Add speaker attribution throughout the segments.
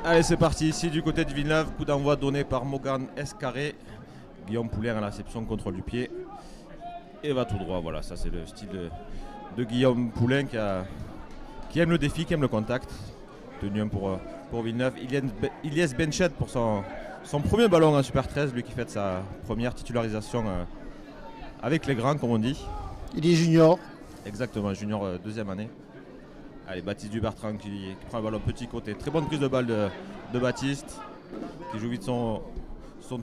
Speaker 1: Allez, c'est parti, ici du côté de Villeneuve, coup d'envoi donné par Morgan Escarré. Guillaume Poulain à la réception, contrôle du pied. Et va tout droit, voilà, ça c'est le style de Guillaume Poulain qui aime le défi, qui aime le contact. Tenu 1 pour Villeneuve. Ilyes Benched pour son premier ballon en Super 13, lui qui fait sa première titularisation avec les grands, comme on dit.
Speaker 2: Il est junior.
Speaker 1: Exactement, junior deuxième année. Allez, Baptiste Dubertrand qui prend le ballon petit côté. Très bonne prise de balle de Baptiste, qui joue vite son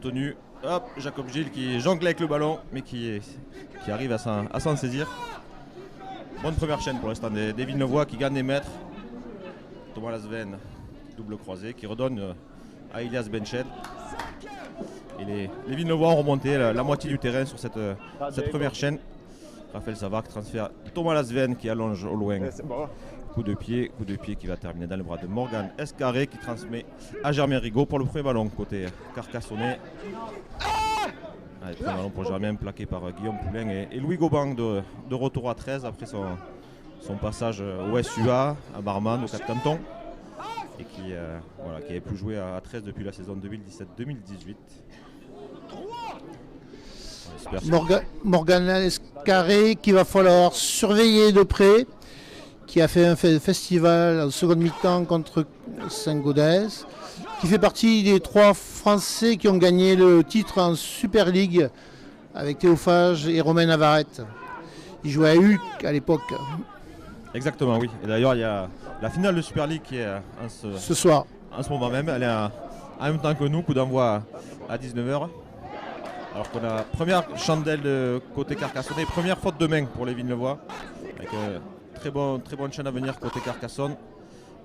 Speaker 1: tenue. Hop, Jacob Gilles qui jongle avec le ballon, mais qui arrive à s'en saisir. Bonne première chaîne pour l'instant des Villeneuvois qui gagnent des mètres. Thomas Lasven, double croisé, qui redonne à Ilyes Benched. Et les Villeneuvois ont remonté la moitié du terrain sur cette première chaîne. Raphaël Savard qui transfère Thomas Lasven qui allonge au loin. Coup de pied qui va terminer dans le bras de Morgan Escarré qui transmet à Germain Rigaud pour le premier ballon côté Carcassonnais. Allez, premier ballon pour Germain plaqué par Guillaume Poulain et Louis Gauban de retour à 13 après son passage au SUA à Marmande au 4 cantons et qui avait pu jouer à 13 depuis la saison 2017-2018.
Speaker 2: Morgan Escarré qu'il va falloir surveiller de près, qui a fait un festival en seconde mi-temps contre Saint-Gaudens, qui fait partie des 3 Français qui ont gagné le titre en Super League avec Théophage et Romain Navarrete. Il jouait à Hulk à l'époque.
Speaker 1: Exactement, oui. Et d'ailleurs, il y a la finale de Super League qui est
Speaker 2: ce soir.
Speaker 1: En ce moment même. Elle est en même temps que nous, coup d'envoi à 19h. Alors qu'on a première chandelle de côté Carcassonnais, première faute de main pour les Villeneuvois. Avec très bonne chaîne à venir côté Carcassonne.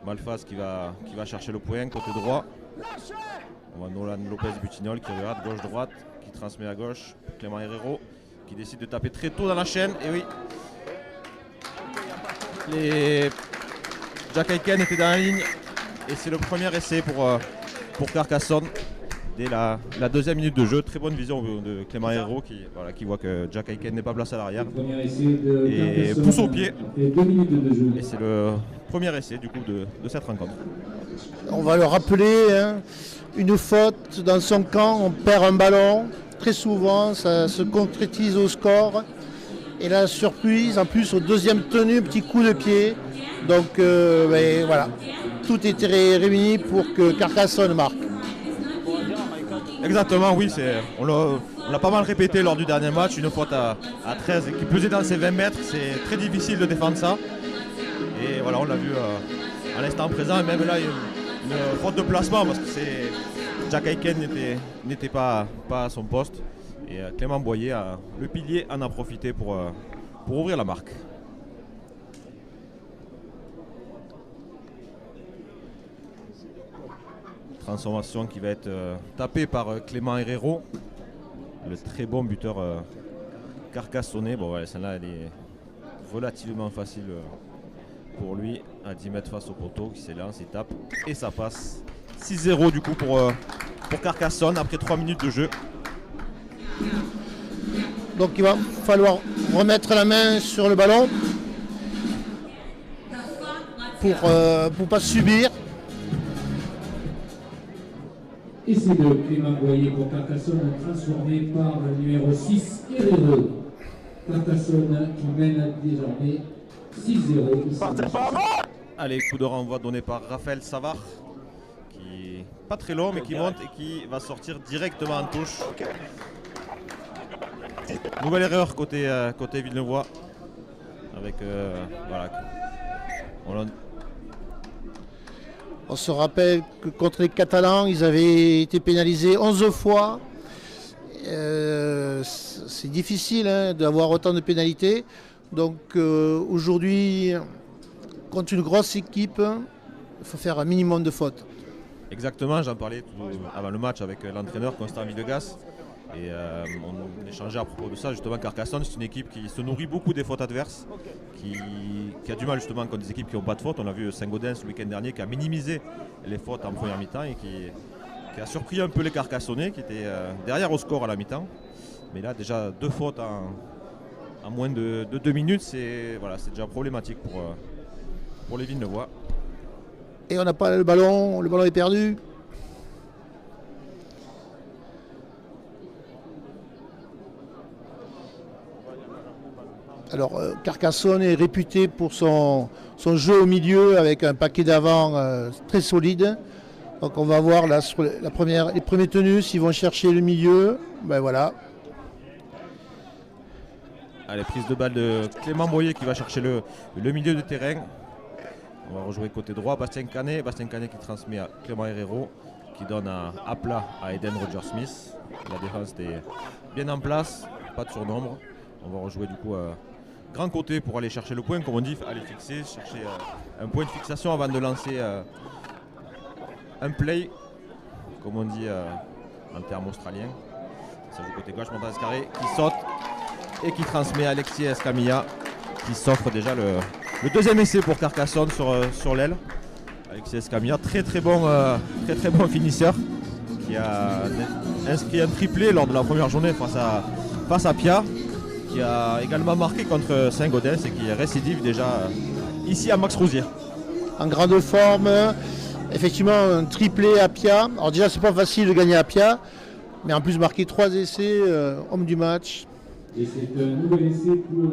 Speaker 1: Malfaz qui va chercher le point côté droit. On voit Nolan Lopez-Butignol qui regarde gauche-droite, qui transmet à gauche. Clément Herrero qui décide de taper très tôt dans la chaîne. Et oui, Jack Aiken était dans la ligne. Et c'est le premier essai pour Carcassonne. Dès la deuxième minute de jeu, très bonne vision de Clément Herrero qui voit que Jack Aiken n'est pas placé à l'arrière. Et pousse au pied. Et c'est le premier essai du coup de cette rencontre.
Speaker 2: On va le rappeler, une faute dans son camp, on perd un ballon. Très souvent, ça se concrétise au score. Et la surprise, en plus au deuxième tenu, petit coup de pied. Donc voilà, tout était réuni pour que Carcassonne marque.
Speaker 1: Exactement, oui, on l'a pas mal répété lors du dernier match, une faute à 13 qui pesait dans ses 20 mètres, c'est très difficile de défendre ça. Et voilà, on l'a vu à l'instant présent, et même là, une faute de placement parce que Jack Aiken n'était pas à son poste. Et Clément Boyer, le pilier, en a profité pour ouvrir la marque. Transformation qui va être tapée par Clément Herrero, le très bon buteur carcassonnais. Bon, ouais, celle-là, elle est relativement facile pour lui, à 10 mètres face au poteau, qui s'élance, il tape et ça passe. 6-0 du coup pour Carcassonne après 3 minutes de jeu.
Speaker 2: Donc il va falloir remettre la main sur le ballon pour pas subir.
Speaker 3: Et c'est de Clément Boyer pour Carcassonne, transformé par le numéro 6, Herrero. Carcassonne qui mène désormais 6-0.
Speaker 1: Allez, coup de renvoi donné par Raphaël Savard, qui est pas très long mais qui monte et qui va sortir directement en touche. Nouvelle erreur côté Villeneuvois. Avec
Speaker 2: On se rappelle que contre les Catalans, ils avaient été pénalisés 11 fois. C'est difficile d'avoir autant de pénalités. Donc aujourd'hui, contre une grosse équipe, il faut faire un minimum de fautes.
Speaker 1: Exactement, j'en parlais avant le match avec l'entraîneur Constant Villegas. Et on échangeait à propos de ça. Justement, Carcassonne, c'est une équipe qui se nourrit beaucoup des fautes adverses, qui a du mal justement contre des équipes qui n'ont pas de fautes. On a vu Saint-Gaudens le week-end dernier qui a minimisé les fautes en première mi-temps et qui a surpris un peu les Carcassonnais qui étaient derrière au score à la mi-temps. Mais là, déjà 2 fautes en moins de 2 minutes, c'est déjà problématique pour les Villeneuvois.
Speaker 2: Et on n'a pas le ballon est perdu. Alors Carcassonne est réputé pour son jeu au milieu avec un paquet d'avant très solide. Donc on va voir là sur les premiers tenus s'ils vont chercher le milieu. Ben voilà.
Speaker 1: Allez, prise de balle de Clément Boyer qui va chercher le milieu de terrain. On va rejouer côté droit, Bastien Canet qui transmet à Clément Herrero, qui donne à plat à Eden Roger-Smith. La défense est bien en place, pas de surnombre. On va rejouer du coup grand côté pour aller chercher le point, comme on dit, aller fixer, chercher un point de fixation avant de lancer un play, comme on dit en termes australiens. Ça joue côté gauche, Montan Escarré qui saute et qui transmet à Alexis Escamilla, qui s'offre déjà le deuxième essai pour Carcassonne sur l'aile. Alexis Escamilla, très bon finisseur, qui a inscrit un triplé lors de la première journée face à Pia, qui a également marqué contre Saint-Gaudens et qui récidive déjà ici à Max Rousier.
Speaker 2: En grande forme, effectivement un triplé à Pia. Alors déjà c'est pas facile de gagner à Pia, mais en plus marquer 3 essais, homme du match.
Speaker 3: Et c'est un nouvel essai pour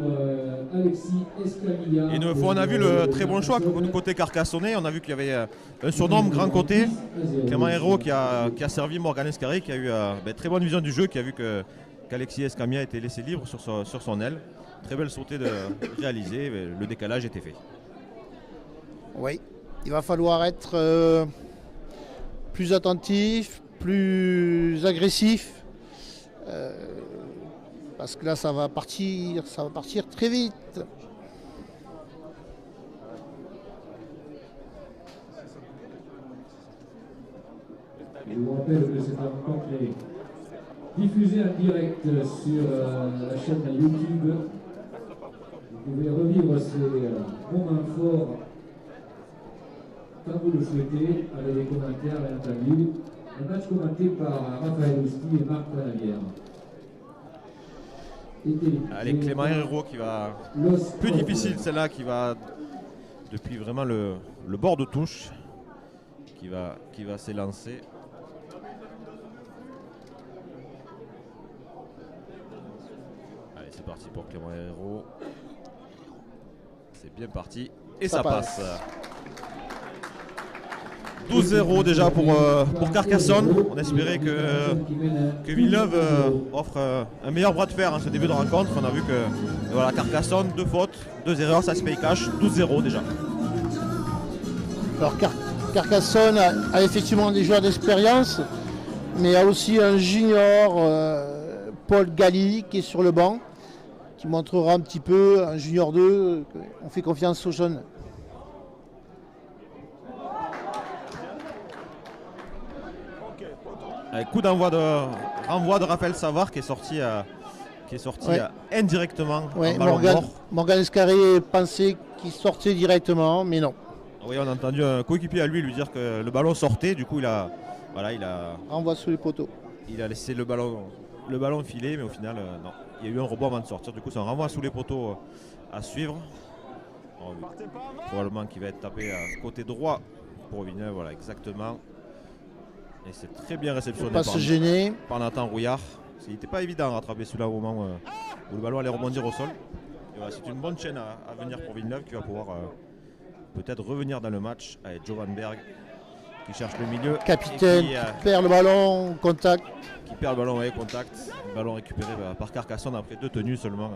Speaker 3: Alexis Escamilla.
Speaker 1: Et une fois, on a vu le très bon choix côté carcassonnais. On a vu qu'il y avait un surnom grand côté. Clément Herrero qui a servi Morgan Escarré, qui a eu très bonne vision du jeu, qui a vu qu'Alexis Escamilla était laissé libre sur son aile. Très belle sautée de réaliser. Le décalage était fait.
Speaker 2: Oui, il va falloir être plus attentif, plus agressif. Parce que là, ça va partir très vite.
Speaker 3: Je vous rappelle que cette rencontre est diffusée en direct sur la chaîne YouTube. Vous pouvez revivre ces moments forts quand vous le souhaitez, avec des commentaires et interviews. Un match commenté par Raphaël Ousti et Marc Panavière.
Speaker 1: Allez, Clément Herrero qui va... Plus difficile celle-là, qui va depuis vraiment le bord de touche, qui va s'élancer. Allez, c'est parti pour Clément Herrero. C'est bien parti et ça passe. 12-0 déjà pour Carcassonne. On espérait que Villeneuve offre un meilleur bras de fer en ce début de rencontre. On a vu que voilà, Carcassonne, 2 fautes, 2 erreurs, ça se paye cash. 12-0 déjà.
Speaker 2: Alors Carcassonne a effectivement des joueurs d'expérience, mais a aussi un junior, Paul Galli, qui est sur le banc, qui montrera un petit peu, un junior 2, on fait confiance aux jeunes.
Speaker 1: Coup renvoi de Raphaël Savard qui est sorti
Speaker 2: Ouais.
Speaker 1: Indirectement.
Speaker 2: Ouais,
Speaker 1: ballon mort.
Speaker 2: Morgan Escarré pensait qu'il sortait directement, mais non.
Speaker 1: Oui, on a entendu un coéquipier à lui dire que le ballon sortait, du coup il a
Speaker 2: Renvoi sous les poteaux.
Speaker 1: il a laissé le ballon filer, mais au final non. Il y a eu un rebond avant de sortir, du coup c'est un renvoi sous les poteaux à suivre. Probablement qu'il va être tapé côté droit pour Villeneuve, voilà exactement. Et c'est très bien réceptionné
Speaker 2: Pas se gêner.
Speaker 1: par Nathan Rouillard. Il n'était pas évident à rattraper celui-là au moment où le ballon allait rebondir au sol. Et voilà, c'est une bonne chaîne à venir pour Villeneuve qui va pouvoir peut-être revenir dans le match avec Jovan Berg qui cherche le milieu.
Speaker 2: Capitaine
Speaker 1: qui
Speaker 2: perd le ballon, contact.
Speaker 1: qui perd le ballon, contact. Le ballon récupéré par Carcassonne après 2 tenues seulement.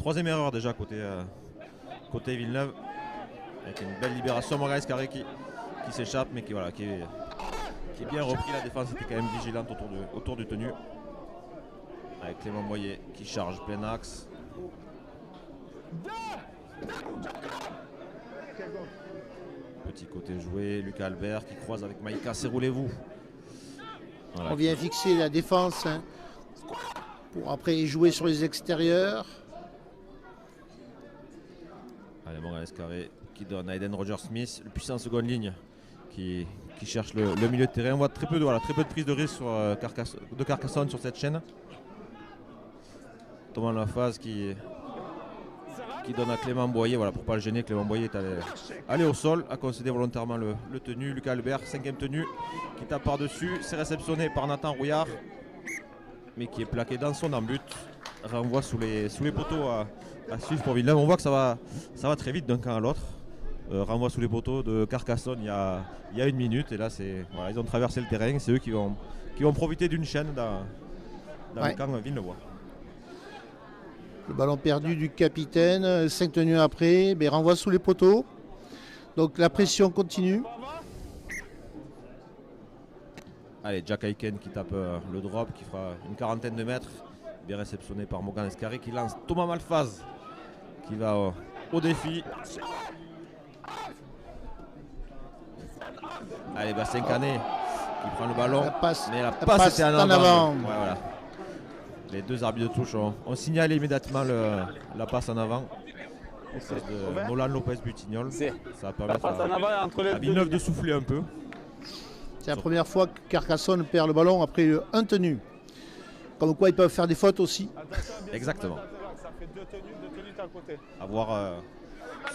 Speaker 1: 3e erreur déjà côté Villeneuve. Avec une belle libération, Morgan Escarré qui s'échappe mais qui est bien repris. La défense était quand même vigilante autour du tenu. Avec Clément Boyer qui charge plein axe. Petit côté joué, Lucas Albert qui croise avec Maïka, roulez-vous. Voilà.
Speaker 2: On vient fixer la défense pour après jouer sur les extérieurs.
Speaker 1: Allez, Morgan Escarré qui donne à Eden Roger-Smith, le puissant seconde ligne qui cherche le milieu de terrain. On voit très peu de prise de risque de Carcassonne sur cette chaîne. Thomas Laphase qui qui donne à Clément Boyer. Voilà, pour ne pas le gêner, Clément Boyer est allé au sol, a concédé volontairement le tenu. Lucas Albert, 5e tenue, qui tape par-dessus. C'est réceptionné par Nathan Rouillard, mais qui est plaqué dans son embut. Renvoie sous les poteaux à suivre pour Villeneuve. On voit que ça va très vite d'un camp à l'autre. Renvoi sous les poteaux de Carcassonne il y a 1 minute. Et là, voilà, ils ont traversé le terrain. C'est eux qui vont profiter d'une chaîne dans le camp Villeneuvois.
Speaker 2: Le ballon perdu du capitaine, 5 tenues après, mais renvoie sous les poteaux. Donc la pression continue.
Speaker 1: Allez, Jack Aiken qui tape le drop, qui fera une 40aine de mètres. Bien réceptionné par Morgan Escarré qui lance Thomas Malfaz qui va au défi. Allez, Bastien Canet qui prend le ballon. Mais la passe était en avant. Ouais, voilà. Les deux arbitres de touche ont signalé immédiatement la passe en avant. De Nolan Lopez-Butignol. Ça va permettre à Villeneuve de souffler un peu.
Speaker 2: C'est la première fois que Carcassonne perd le ballon après un tenu. Comme quoi ils peuvent faire des fautes aussi.
Speaker 1: Exactement. À voir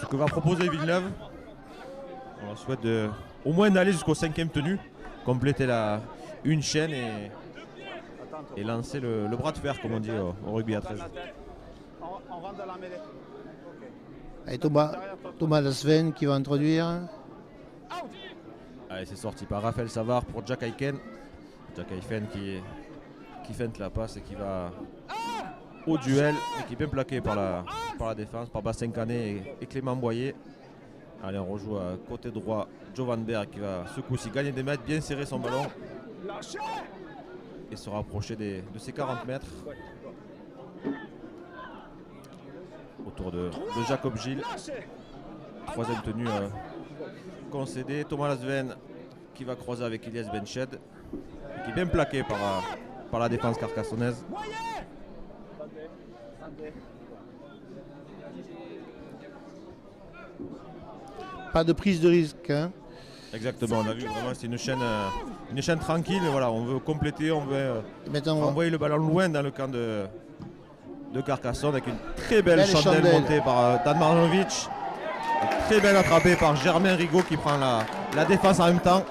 Speaker 1: ce que va proposer Villeneuve. On leur souhaite au moins d'aller jusqu'au 5e tenu, compléter une chaîne et lancer le bras de fer, comme on dit au rugby à 13.
Speaker 2: Allez, Thomas Lasven qui va introduire.
Speaker 1: Allez, c'est sorti par Raphaël Savard pour Jack Aiken. Jack Aiken qui feinte la passe et qui va au duel et qui est bien plaqué par la défense, par Bastien Canet et Clément Boyer. Allez, on rejoue à côté droit Jovan Berg qui va ce coup-ci gagner des mètres, bien serrer son ballon et se rapprocher de ses 40 mètres. Autour de Jacob Gilles. 3e tenue concédée. Thomas Lasven qui va croiser avec Ilyes Benched, qui est bien plaqué par la défense carcassonnaise.
Speaker 2: Pas de prise de risque. Hein.
Speaker 1: Exactement, on a vu vraiment c'est une chaîne tranquille. Voilà, on veut compléter, on veut envoyer le ballon loin dans le camp de Carcassonne avec une très belle chandelle montée par Dan Marjanovic. Très belle attrapée par Germain Rigaud qui prend la défense en même temps.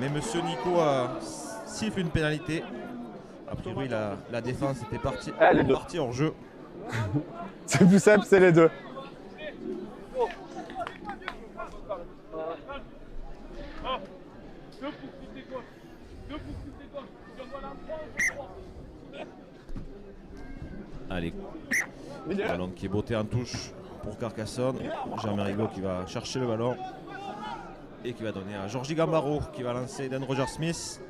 Speaker 1: Mais Monsieur Nico siffle une pénalité. A priori la défense était partie hors jeu.
Speaker 4: C'est plus simple, c'est les deux.
Speaker 1: Allez, ballon qui est botté en touche pour Carcassonne. Germain Rigaud qui va chercher le ballon et qui va donner à Georgie Gambaro qui va lancer Dan Roger Smith.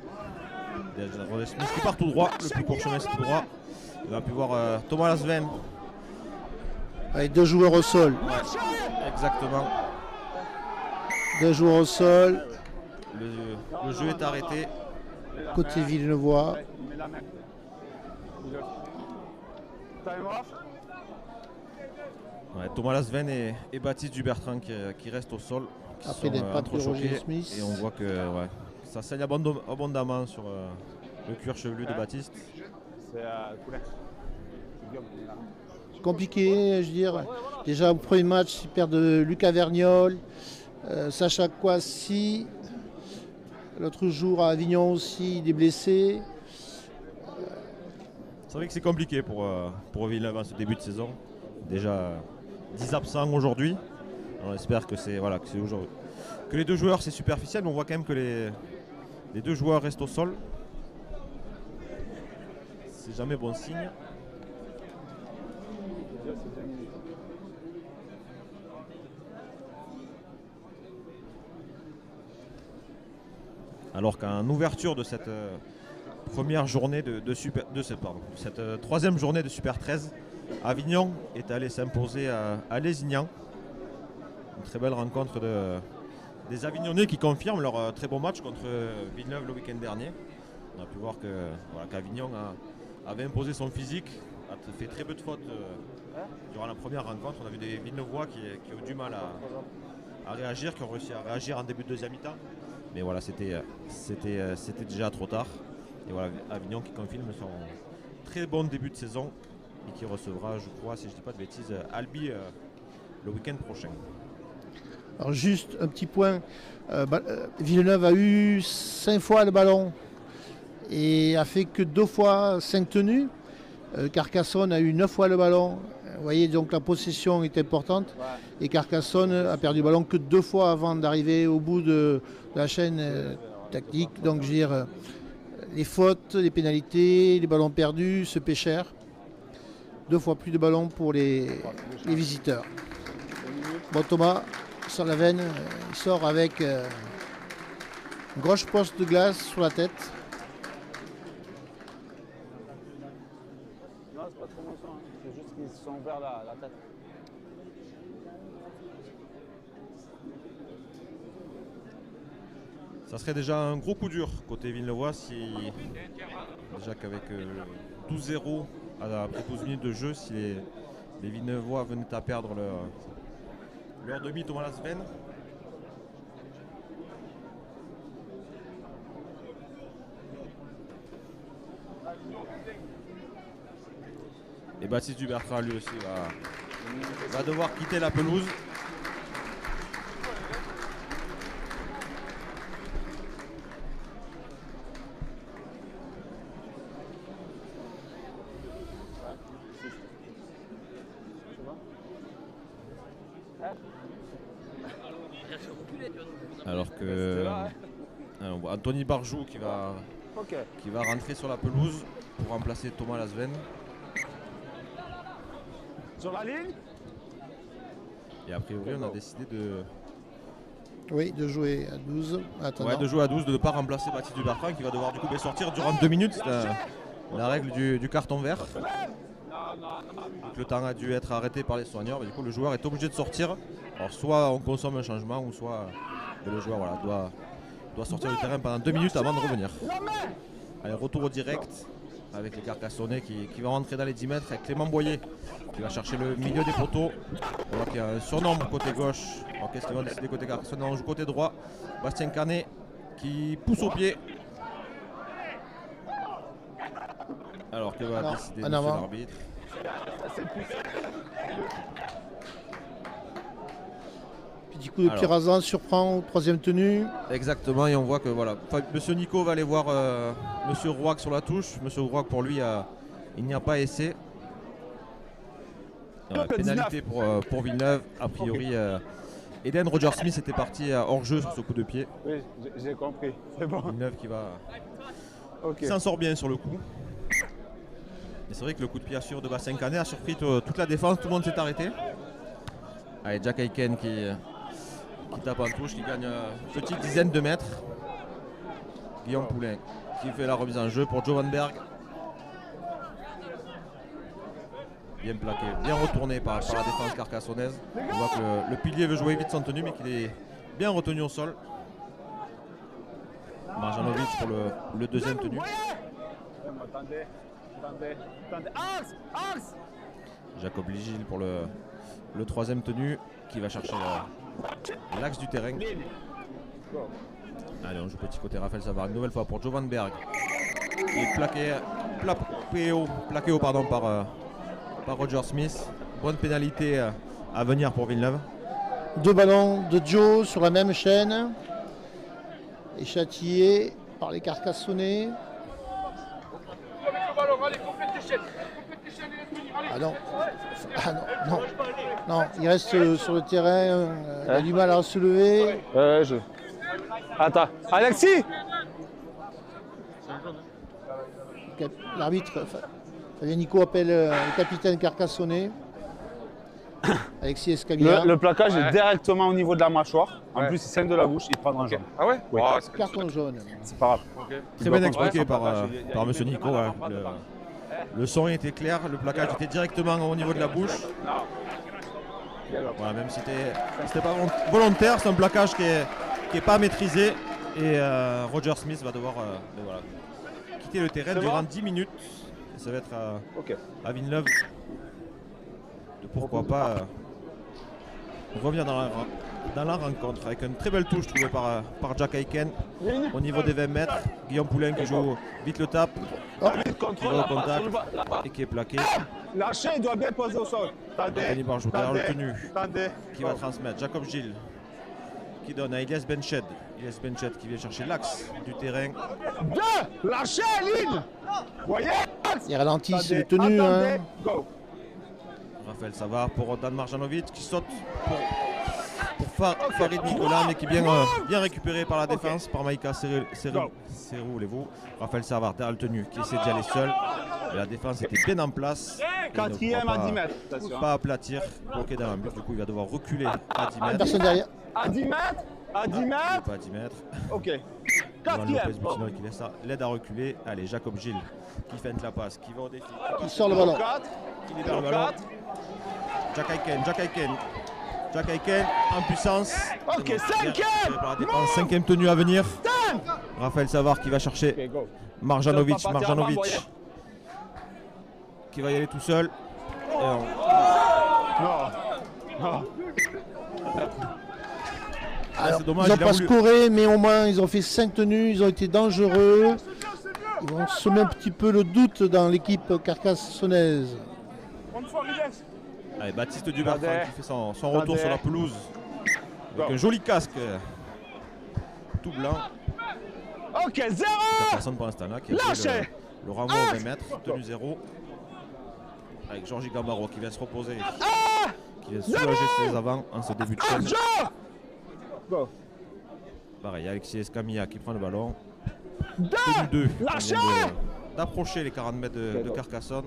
Speaker 1: Dan Roger Smith qui part tout droit, le plus court chemin c'est tout droit. Il va plus voir Thomas Lasven.
Speaker 2: Avec 2 joueurs au sol.
Speaker 1: Ouais, exactement.
Speaker 2: 2 joueurs au sol.
Speaker 1: Le jeu est arrêté.
Speaker 2: Côté Villeneuvois.
Speaker 1: Ouais, Thomas Lasven et Baptiste Dubertrand qui restent au sol.
Speaker 2: Après d'être pas trop Roger Smith.
Speaker 1: Et on voit que ça saigne abondamment sur le cuir chevelu de Baptiste.
Speaker 2: Compliqué, je veux dire. Déjà au premier match, ils perdent Lucas Vergnol, Sacha Kouassi. L'autre jour à Avignon aussi, des blessés.
Speaker 1: C'est vrai que c'est compliqué pour Villeneuve en ce début de saison. Déjà 10 absents aujourd'hui. On espère que c'est aujourd'hui. Que les 2 joueurs c'est superficiel, mais on voit quand même que les 2 joueurs restent au sol. C'est jamais bon signe. Alors qu'en ouverture de cette première journée cette 3e journée de Super 13, Avignon est allé s'imposer à Lézignan. Une très belle rencontre des Avignonnais qui confirment leur très bon match contre Villeneuve le week-end dernier. On a pu voir qu'Avignon avait imposé son physique, a fait très peu de fautes durant la première rencontre. On a vu des Villeneuvois qui ont du mal à réagir, qui ont réussi à réagir en début de deuxième mi-temps. Mais voilà, c'était déjà trop tard. Et voilà, Avignon qui confirme son très bon début de saison et qui recevra, je crois, si je ne dis pas de bêtises, Albi le week-end prochain.
Speaker 2: Alors juste un petit point, Villeneuve a eu 5 fois le ballon et a fait que 2 fois 5 tenues. Carcassonne a eu 9 fois le ballon. Vous voyez, donc la possession est importante. Et Carcassonne a perdu le ballon que 2 fois avant d'arriver au bout de la chaîne tactique. Donc je veux dire, les fautes, les pénalités, les ballons perdus se paient cher. 2 fois plus de ballons pour les visiteurs. Bon, Thomas sur la veine, il sort avec une grosse poste de glace sur la tête.
Speaker 4: Non, c'est pas trop mon sang, c'est juste qu'ils se sont ouverts la tête.
Speaker 1: Ça serait déjà un gros coup dur côté Villeneuvois si déjà qu'avec 12-0 après 12 minutes de jeu, si les Villeneuvois venaient à perdre leur demi Thomas Lasven. Et Baptiste Dubertrand lui aussi va devoir quitter la pelouse. Alors que on voit Anthony Barjou qui va rentrer sur la pelouse pour remplacer Thomas Lasven.
Speaker 4: Sur la ligne.
Speaker 1: Et a priori on a décidé de
Speaker 2: jouer à 12.
Speaker 1: Ouais, de jouer à 12, de ne pas remplacer Baptiste Dubertrand qui va devoir du coup sortir durant 2 minutes. C'est la règle du carton vert. Donc, le temps a dû être arrêté par les soigneurs, mais du coup le joueur est obligé de sortir. Alors soit on consomme un changement ou soit le joueur doit sortir du terrain pendant 2 minutes avant de revenir. Allez, retour au direct avec les Carcassonnais qui vont rentrer dans les 10 mètres avec Clément Boyer qui va chercher le milieu des poteaux. On voit qu'il y a un surnombre côté gauche. Alors qu'est-ce qu'ils vont décider côté Carcassonnais? On joue côté droit. Bastien Canet qui pousse au pied. Alors que va décider monsieur l'arbitre?
Speaker 2: Petit coup de Pirazan surprend au 3e tenue.
Speaker 1: Exactement, et on voit que voilà, monsieur Nico va aller voir monsieur Rouac sur la touche. Monsieur Rouac, pour lui, il n'y a pas essai. Pénalité pour Villeneuve. A priori, Eden Roger Smith était parti hors jeu sur ce coup de pied.
Speaker 4: Oui, j'ai compris. C'est bon.
Speaker 1: Villeneuve qui s'en sort bien sur le coup. Et c'est vrai que le coup de pied de Bastien Canet a surpris toute la défense, tout le monde s'est arrêté. Allez, Jack Aiken qui tape en touche, qui gagne une petite dizaine de mètres. Guillaume Poulain qui fait la remise en jeu pour Jovan Berg. Bien plaqué, bien retourné par la défense carcassonnaise. On voit que le pilier veut jouer vite son tenue, mais qu'il est bien retenu au sol. Marjanovic pour le 2e tenu.
Speaker 4: Attendez.
Speaker 1: Jacob Ligil pour le 3e tenu qui va chercher l'axe du terrain. Allez, on joue petit côté Raphaël Savard une nouvelle fois pour Jovan Berg. Il est plaqué haut par Roger Smith. Bonne pénalité à venir pour Villeneuve.
Speaker 2: 2 ballons de Joe sur la même chaîne. Échantillé par les Carcassonnais. Non, il reste sur le terrain, il a du mal à se lever.
Speaker 4: Attends, Alexis.
Speaker 2: L'arbitre, Fabien Nico appelle le capitaine carcassonnais. Alexis Escamilla.
Speaker 4: Le plaquage est directement au niveau de la mâchoire. En plus, il saigne de la bouche, il prendra un jaune.
Speaker 5: Ah ouais,
Speaker 4: Oui.
Speaker 2: Carton jaune.
Speaker 4: C'est pas grave.
Speaker 1: Très bien expliqué par monsieur Nico. Ouais. Le son était clair, le plaquage était directement au niveau de la bouche. Voilà, même si c'était pas volontaire, c'est un plaquage qui est pas maîtrisé. Et Roger Smith va devoir quitter le terrain durant 10 minutes. Et ça va être à Villeneuve de pourquoi pas revenir dans la rencontre avec une très belle touche trouvée par Jack Aiken au niveau des 20 mètres. Guillaume Poulain qui joue vite le tape. qui va au contact et qui est plaqué.
Speaker 4: Lâchez, il doit bien poser au sol.
Speaker 1: Anthony Barjou derrière le tenu
Speaker 4: Attendez.
Speaker 1: qui va transmettre. Jacob Gilles qui donne à Ilyes Benched. Ilyes Benched qui vient chercher l'axe du terrain.
Speaker 4: Deux, lâchez, ligne. Voyez.
Speaker 2: Ils ralentissent
Speaker 4: Attendez,
Speaker 2: le tenu.
Speaker 4: attendez,
Speaker 2: Hein.
Speaker 4: go.
Speaker 1: Raphaël Savard pour Dan Marjanovic qui saute pour Farid Nicolas, mais qui est bien récupéré par la défense, par Maïka Serou-Levo. Raphaël Savard derrière le tenu qui essaie d'y aller seul. Et la défense était bien en place.
Speaker 4: Quatrième à 10 mètres. Attention.
Speaker 1: Pas aplatir, bloqué dans un but. Du coup, il va devoir reculer à 10 mètres.
Speaker 2: Personne derrière.
Speaker 4: À 10 mètres. À 10
Speaker 1: Il
Speaker 4: mètres.
Speaker 1: n'est pas à 10 mètres.
Speaker 4: Ok.
Speaker 1: Johan
Speaker 4: Quatrième.
Speaker 1: Lopez Butinol qui l'aide à reculer. Allez, Jacob Gilles qui feinte la passe, qui va au défi.
Speaker 2: Il sort le ballon.
Speaker 4: 4.
Speaker 1: Qui libère le ballon. Jack Aiken en puissance.
Speaker 4: Ok,
Speaker 1: Bien
Speaker 4: cinquième.
Speaker 1: récupéré par la défense. Cinquième tenue à venir. Raphaël Savard qui va chercher
Speaker 4: Ok, go.
Speaker 1: Marjanovic.
Speaker 4: Je peux pas partir avant,
Speaker 1: Qui va y aller tout seul. Et on-
Speaker 4: Non.
Speaker 2: Alors,
Speaker 1: c'est dommage,
Speaker 2: ils n'ont
Speaker 1: il a
Speaker 2: pas
Speaker 1: voulu-
Speaker 2: scoré, mais au moins ils ont fait 5 tenues, ils ont été dangereux. Ils vont semer un petit peu le doute dans l'équipe carcassonnaise.
Speaker 1: Allez, Baptiste Dubertrand
Speaker 4: Attendez.
Speaker 1: qui fait son retour
Speaker 4: Attendez.
Speaker 1: sur la pelouse. Avec
Speaker 4: Go.
Speaker 1: un joli casque tout blanc.
Speaker 4: Ok, 0.
Speaker 1: Personne pour l'instant là qui a fait
Speaker 4: Lâchez.
Speaker 1: le renvoi au 20 mètres, tenue 0. Avec Georgie Gambaro qui vient se reposer. Qui vient soulager ses avants en ce début de chaîne.
Speaker 4: Go.
Speaker 1: Pareil, Alexis Escamilla qui prend le ballon.
Speaker 4: Deux.
Speaker 1: Tenue 2.
Speaker 4: Lâchez.
Speaker 1: D'approcher les 40 mètres de Carcassonne.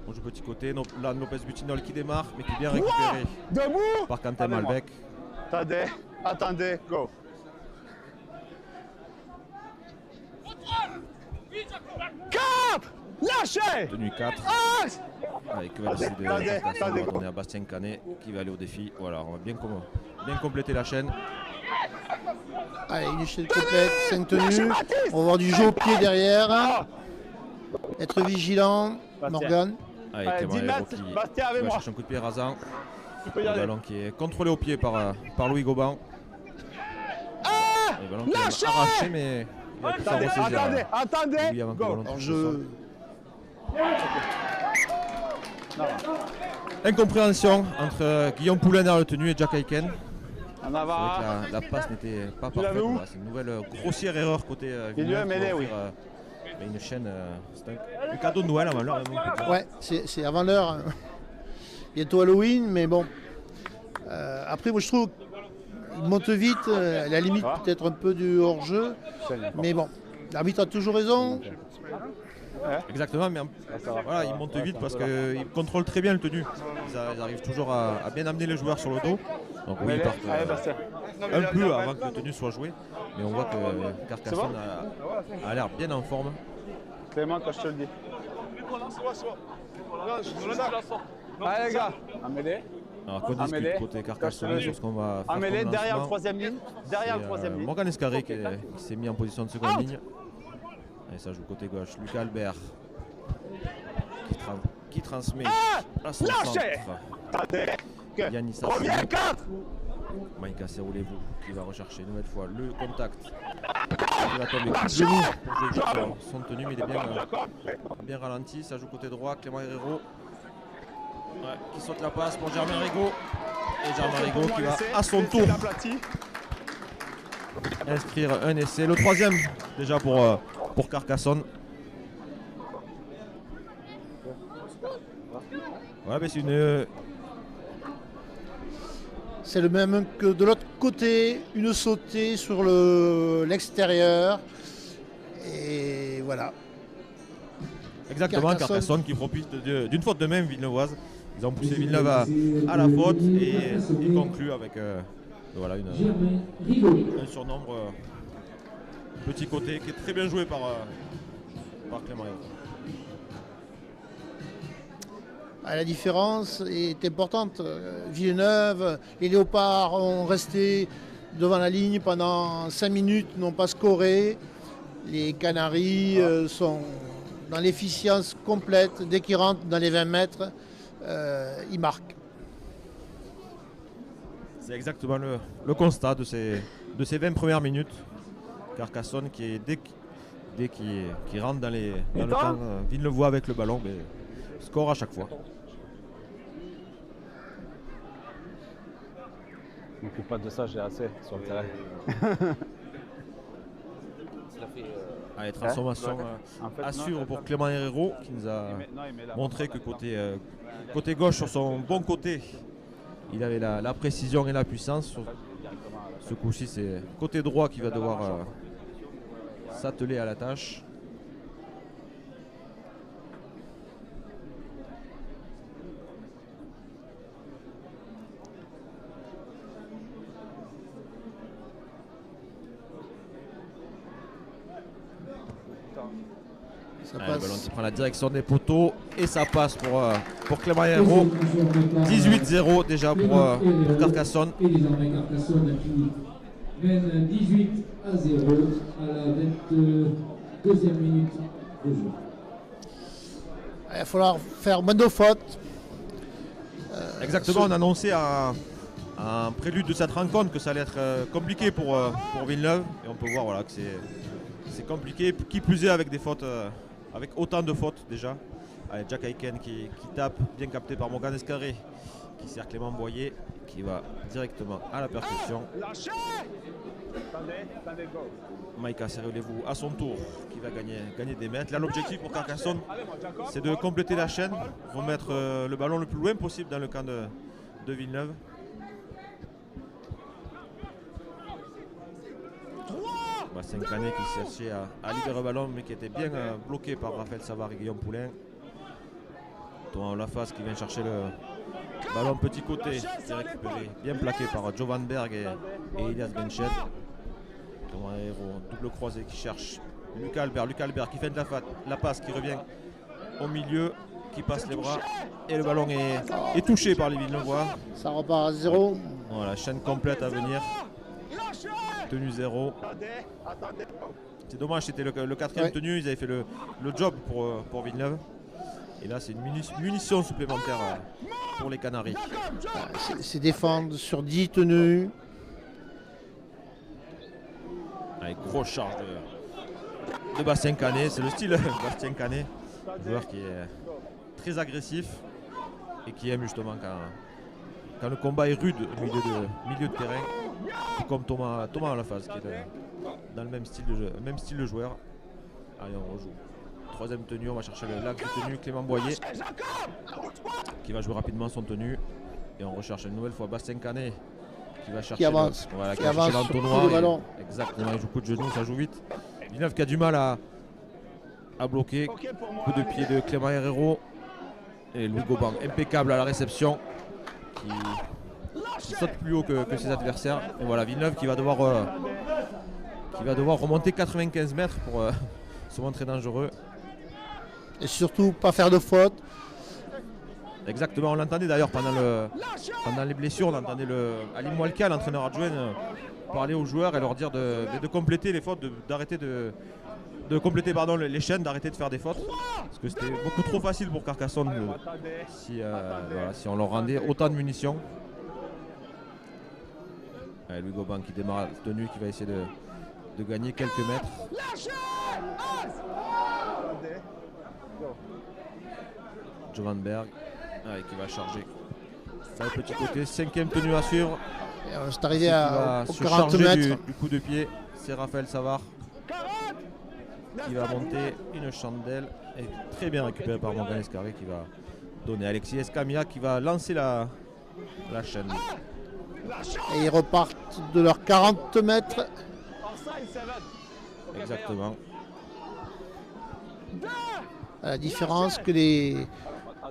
Speaker 1: On joue petit côté. Là, Lopez Butinol qui démarre, mais qui est bien récupéré
Speaker 4: Debout.
Speaker 1: par Quentin
Speaker 4: Avec moi.
Speaker 1: Malbec.
Speaker 4: Attendez. Attendez. Go. 4. Lâchez.
Speaker 1: Tenue 4.
Speaker 4: Axe.
Speaker 1: Avec Valsi de
Speaker 4: Attendez,
Speaker 1: Carcassonne, on
Speaker 4: attendez.
Speaker 1: va donner à Bastien Canet qui va aller au défi. Voilà, on va bien compléter la chaîne.
Speaker 2: Allez, une échelle complète, 5 tenues. On va avoir du jeu au pied derrière. Être vigilant, Morgan.
Speaker 1: Avec
Speaker 4: Allez,
Speaker 1: Clément
Speaker 4: 10
Speaker 1: Hérault
Speaker 4: mètres,
Speaker 1: qui
Speaker 4: Bastien avec
Speaker 1: va
Speaker 4: moi.
Speaker 1: chercher un coup de pied rasant.
Speaker 4: Tu peux y
Speaker 1: Le
Speaker 4: aller.
Speaker 1: ballon qui est contrôlé au pied par Louis Goban. Le ballon qui
Speaker 4: Lâchez.
Speaker 1: est arraché, mais il a pu s'en
Speaker 4: Attendez,
Speaker 1: ressaisir.
Speaker 4: attendez, attendez.
Speaker 1: Louis avant que le
Speaker 4: Go.
Speaker 1: ballon touche le
Speaker 2: Je...
Speaker 1: sol. Incompréhension entre Guillaume Poulain derrière le tenu et Jack Aiken.
Speaker 4: En
Speaker 1: C'est vrai
Speaker 4: avant.
Speaker 1: que la passe n'était pas
Speaker 4: Tu l'avais
Speaker 1: parfaite.
Speaker 4: où
Speaker 1: Voilà, c'est une nouvelle grossière erreur côté
Speaker 4: Il lui a
Speaker 1: Villeneuve qui
Speaker 4: mêlé,
Speaker 1: va
Speaker 4: oui.
Speaker 1: offrir, une chaîne. C'est un cadeau de Noël avant l'heure.
Speaker 2: Ouais, c'est avant l'heure. Bientôt Halloween, mais bon. Après, moi je trouve qu'il monte vite, à la limite peut-être un peu du hors-jeu. Mais bon, l'arbitre a toujours raison.
Speaker 1: Exactement, mais voilà, il monte vite parce qu'il contrôle très bien le tenu. Ils arrivent toujours à bien amener les joueurs sur le dos. Donc oui, ils partent
Speaker 4: Allez, Bastien.
Speaker 1: un peu avant que le tenu soit joué. Mais on voit que Carcassonne a l'air bien en forme.
Speaker 4: Clément, quand je te le dis. Allez, les gars. Amélie.
Speaker 1: Alors qu'on discute
Speaker 4: Amélie.
Speaker 1: côté Carcassonne sur ce qu'on va faire.
Speaker 4: Amélie,
Speaker 1: comme
Speaker 4: derrière le
Speaker 1: lancement.
Speaker 4: troisième ligne. Derrière le troisième ligne.
Speaker 1: Morgan Escarré qui s'est mis en position de seconde ligne. Et ça joue côté gauche. Lucas Albert qui transmet à son
Speaker 4: Lâchez.
Speaker 1: centre.
Speaker 4: Attendez.
Speaker 1: Yannis
Speaker 4: Reviens,
Speaker 1: Assou.
Speaker 4: 4.
Speaker 1: Maïka Serou-Levo qui va rechercher une nouvelle fois le contact. Il va tomber
Speaker 4: Lâchez.
Speaker 1: debout pour jouer vite son tenu, mais il est bien ralenti. Ça joue côté droit. Clément Herrero qui saute la passe pour Germain Rigaud. Et Germain Rigaud qui va à son tour inscrire un essai. Le troisième déjà pour Carcassonne. Ouais, mais
Speaker 2: C'est le même que de l'autre côté, une sautée sur l'extérieur. Et voilà.
Speaker 1: exactement Carcassonne qui profite d'une faute de main villeneuvoise. Ils ont poussé Villeneuve à la faute et ils concluent avec voilà,
Speaker 3: Germain Rigaud.
Speaker 1: un surnombre petit côté qui est très bien joué par Clément Herrero.
Speaker 2: La différence est importante. Villeneuve, les Léopards ont resté devant la ligne pendant 5 minutes, n'ont pas scoré. Les Canaries sont dans l'efficience complète. Dès qu'ils rentrent dans les 20 mètres, ils marquent.
Speaker 1: C'est exactement le constat de ces 20 premières minutes. Carcassonne qui est dès dès qu'il rentre dans le camp Villeneuvois avec le ballon, mais score à chaque fois.
Speaker 4: Je m'occupe pas de ça, j'ai assez sur le terrain.
Speaker 1: Allez, transformation à suivre pour Clément Herrero qui nous a montré que côté gauche, sur son bon côté, il avait la précision et la puissance. Sur ce coup-ci, c'est côté droit qui va devoir s'atteler à la tâche.
Speaker 2: Ça
Speaker 1: Le
Speaker 2: passe.
Speaker 1: ballon qui prend la direction des poteaux et ça passe pour Clément Herrero. 18-0 déjà pour Carcassonne.
Speaker 3: Et désormais Carcassonne qui mène 18 à 0 à la 22e minute de jeu.
Speaker 2: Il va falloir faire moins de fautes.
Speaker 1: Exactement, on annonçait en prélude de cette rencontre que ça allait être compliqué pour Villeneuve. Et on peut voir voilà, que c'est compliqué, qui plus est avec des fautes, avec autant de fautes déjà. Allez, Jack Aiken qui tape, bien capté par Morgan Escarré, qui sert Clément Boyer, qui va directement à la percussion. Maïka Serrelez-vous à son tour, qui va gagner des mètres. Là, l'objectif pour Carcassonne, c'est de compléter la chaîne, remettre le ballon le plus loin possible dans le camp de Villeneuve. Bastien Canet qui cherchait à libérer le ballon, mais qui était bien bloqué par Raphaël Savard et Guillaume Poulain. Thomas Laface qui vient chercher le ballon petit côté, c'est récupéré, bien plaqué par Jovan Berg et Elias Benched. Thomas Herrero, double croisé qui cherche Lucas Albert qui fait de la passe, qui revient au milieu, qui passe les bras et le ballon est touché par les Villeneuvois.
Speaker 2: Ça repart à 0.
Speaker 1: Voilà, chaîne complète à venir. Tenue 0. C'est dommage, c'était le quatrième tenue, ils avaient fait le job pour Villeneuve. Et là, c'est une munition supplémentaire pour les Canaries.
Speaker 2: C'est défendre sur 10 tenues.
Speaker 1: Avec grosse charge de Bastien Canet. C'est le style Bastien Canet, joueur qui est très agressif et qui aime justement quand le combat est rude au milieu de terrain. Comme Thomas Lafaze qui est dans le même style de joueur. Allez, on rejoue. Troisième tenue, on va chercher l'axe de tenue, Clément Boyer qui va jouer rapidement son tenue. Et on recherche une nouvelle fois Bastien Canet qui va chercher
Speaker 2: Qui avance,
Speaker 1: qui va chercher l'entonnoir.
Speaker 2: sur le ballon.
Speaker 1: Exactement, il joue coup de genou, ça joue vite. Villeneuve qui a du mal à bloquer. Coup de pied de Clément Herrero. Et Louis Goban, impeccable à la réception, qui saute plus haut que ses adversaires. Et voilà, Villeneuve qui va devoir remonter 95 mètres pour se montrer dangereux.
Speaker 2: Et surtout, pas faire de fautes.
Speaker 1: Exactement, on l'entendait d'ailleurs pendant les blessures, on entendait Ali Moualka, l'entraîneur adjoint, parler aux joueurs et leur dire de compléter les fautes, d'arrêter de compléter les chaînes, d'arrêter de faire des fautes. Parce que c'était beaucoup trop facile pour Carcassonne si on leur rendait autant de munitions. Allez, Louis Goban qui démarre la tenue, qui va essayer de gagner quelques mètres. Jovan Berg qui va charger. Ça le petit côté, cinquième tenue à suivre.
Speaker 2: C'est arrivé aux
Speaker 1: se
Speaker 2: 40
Speaker 1: charger
Speaker 2: mètres.
Speaker 1: du coup de pied, c'est Raphaël Savard qui va monter une chandelle et très bien récupéré par Morgan Escarré qui va donner Alexis Escamilla qui va lancer la chaîne.
Speaker 2: Et ils repartent de leurs 40 mètres.
Speaker 1: Exactement.
Speaker 2: À la différence que les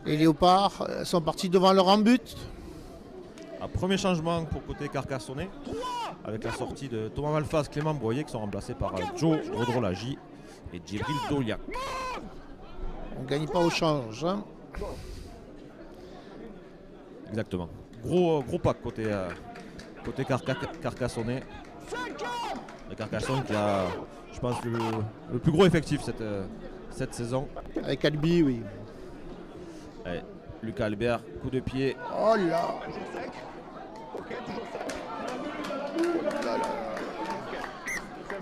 Speaker 2: Léopards sont partis devant leur but.
Speaker 1: Un premier changement pour côté carcassonnais avec la sortie de Thomas Malfaz, Clément Boyer qui sont remplacés par Joe Rodrolagi et Djibril Doliak.
Speaker 2: On ne gagne pas au change. Hein.
Speaker 1: Exactement. Gros pack côté carcassonnais. Le Carcassonne qui a, je pense, le plus gros effectif cette saison.
Speaker 2: Avec Albi, oui.
Speaker 1: Allez, Lucas Albert, coup de pied.
Speaker 2: Oh là.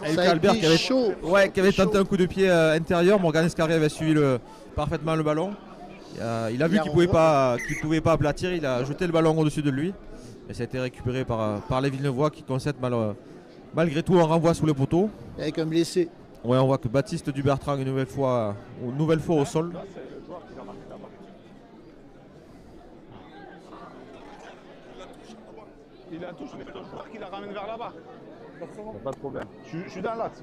Speaker 1: Avec
Speaker 2: Ça a
Speaker 1: Albert
Speaker 2: été
Speaker 1: qui avait,
Speaker 2: chaud.
Speaker 1: qui avait
Speaker 2: Chaud.
Speaker 1: tenté un coup de pied intérieur. Morgan Escarré avait suivi parfaitement le ballon. Il a vu qu'il ne pouvait pas aplatir. Il a jeté le ballon au-dessus de lui. Et ça a été récupéré par les Villenevois qui concèdent malgré tout un renvoi sous les poteaux.
Speaker 2: Avec un blessé.
Speaker 1: Ouais, on voit que Baptiste Dubertrand une nouvelle fois au sol.
Speaker 4: Il a touché le joueur qui la ramène vers là-bas. Pas de problème. Je suis dans l'axe.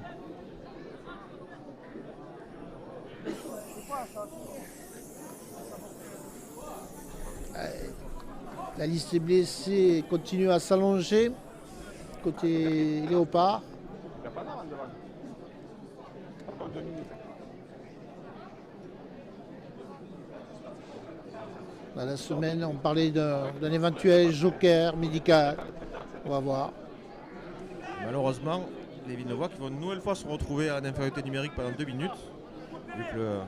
Speaker 2: La liste des blessés continue à s'allonger. Côté Léopard.
Speaker 4: Il n'y a pas d'arme devant. Encore 2 minutes.
Speaker 2: Dans la semaine, on parlait d'un éventuel joker médical. On va voir.
Speaker 1: Malheureusement, les Villenevois qui vont une nouvelle fois se retrouver en infériorité numérique pendant 2 minutes. Vu que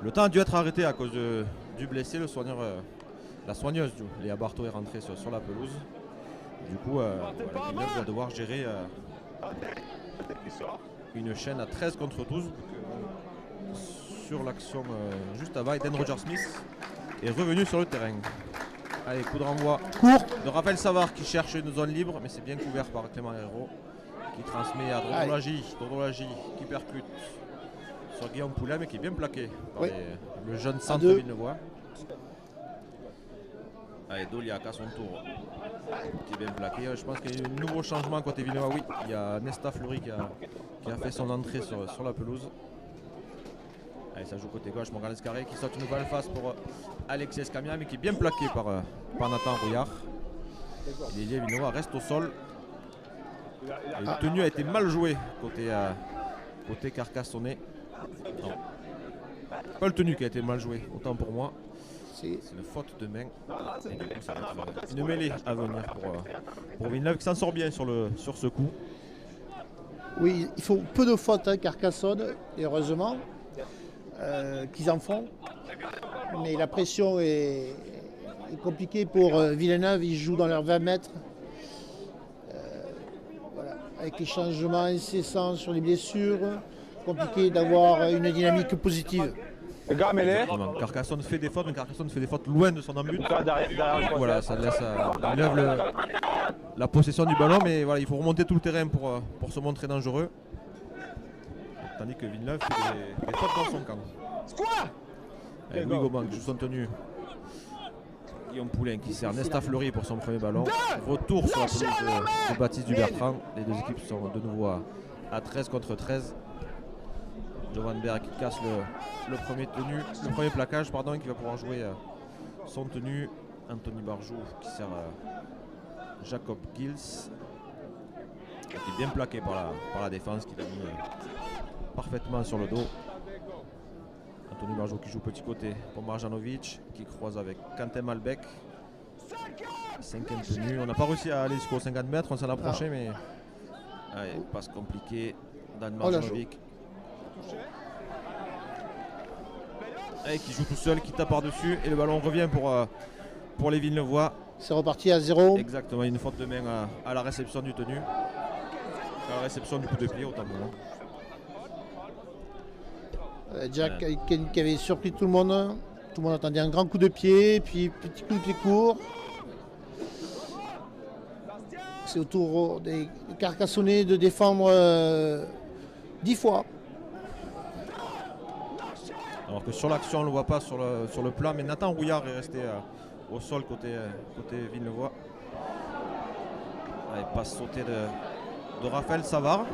Speaker 1: le temps a dû être arrêté à cause du blessé, la soigneuse, Léa Barthaud, est rentrée sur la pelouse. Du coup, Villeneuve va devoir gérer une chaîne à 13 contre 12. Sur l'action juste avant, Eden Rogers-Smith est revenu sur le terrain. Allez, coup de renvoi
Speaker 2: Court.
Speaker 1: de Raphaël Savard qui cherche une zone libre, mais c'est bien couvert par Clément Herrero qui transmet à Drodolagi qui percute sur Guillaume Poulain, mais qui est bien plaqué par le jeune centre Villenevois. Allez, Doliac à son tour qui est bien plaqué. Je pense qu'il y a eu un nouveau changement côté Villenevois. Oui, il y a Nesta Fleury qui a fait son entrée sur la pelouse. Allez, ça joue côté gauche, Morgan Escarré qui saute une nouvelle face pour Alexis Escamia, mais qui est bien plaqué par Nathan Rouillard. Les Villenevois restent au sol. Et le tenu a été mal joué côté Carcassonnais. Non. Pas le tenu qui a été mal joué, autant pour moi. C'est une faute de main. Et du coup, ça va être une mêlée à venir pour Villeneuve qui s'en sort bien sur ce coup.
Speaker 2: Oui, il faut peu de fautes, Carcassonne, et heureusement qu'ils en font. Mais la pression est compliquée pour Villeneuve. Ils jouent dans leurs 20 mètres. Voilà. Avec les changements incessants sur les blessures, compliqué d'avoir une dynamique positive.
Speaker 4: Les gars, mêlés.
Speaker 1: Carcassonne fait des fautes, mais Carcassonne fait des fautes loin de son but.
Speaker 4: Derrière
Speaker 1: Voilà, ça laisse Villeneuve la possession du ballon, mais voilà, il faut remonter tout le terrain pour se montrer dangereux. Tandis que Villeneuve fait des fautes dans son camp. Louis Gauban qui joue son tenue. Guillaume Poulain qui sert Nesta Fleury pour son premier ballon. Retour sur la pelouse de Baptiste Dubertrand. Les deux équipes sont de nouveau à 13 contre 13. Jovan Berg qui casse le premier plaquage, et qui va pouvoir jouer son tenue. Anthony Barjou qui sert Jacob Gils, qui est bien plaqué par la défense, qui l'a mis parfaitement sur le dos. Anthony Barjou qui joue petit côté pour Marjanovic, qui croise avec Quentin Malbec. 5e tenue. On n'a pas réussi à aller jusqu'aux 50 mètres, on s'en approchait, mais allez, passe compliquée. Dan Marjanovic. Et qui joue tout seul, qui tape par-dessus, et le ballon revient pour les Villenevois.
Speaker 2: C'est reparti à 0.
Speaker 1: Exactement, une faute de main à la réception du tenu. À la réception du coup de pied, autant pour moi.
Speaker 2: Jack qui avait surpris tout le monde. Tout le monde attendait un grand coup de pied, puis petit coup de pied court. C'est au tour des Carcassonnais de défendre 10 fois.
Speaker 1: Alors que sur l'action, on ne le voit pas sur le plan, mais Nathan Rouillard est resté au sol côté Villenevois. Allez, passe sautée de Raphaël Savard.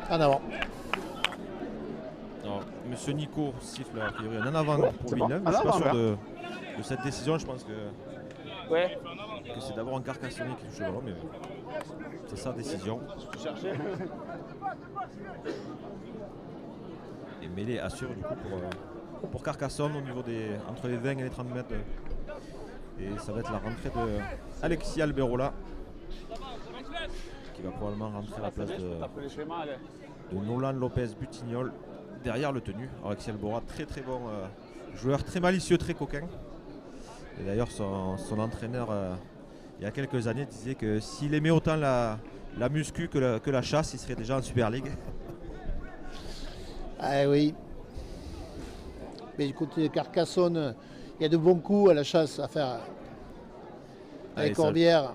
Speaker 2: En avant.
Speaker 1: Alors, Monsieur Nico siffle a priori un en avant pour Villeneuve. Je ne suis pas sûr de cette décision. Je pense que c'est d'abord un Carcassonnais qui touche le ballon, mais c'est sa décision. Et mêlée assure du coup pour Carcassonne au niveau entre les 20 et les 30 mètres. Et ça va être la rentrée de Alexis Alberola qui va probablement rentrer à la place de Nolan Lopez Butignol derrière le tenu. Alexis Alberola, très très bon joueur, très malicieux, très coquin. Et d'ailleurs son entraîneur il y a quelques années disait que s'il aimait autant la la muscu que la chasse, il serait déjà en Super League.
Speaker 2: Ah oui. Mais du côté de Carcassonne, il y a de bons coups à la chasse à faire.
Speaker 1: Allez,
Speaker 2: Les
Speaker 1: ça-
Speaker 2: corbières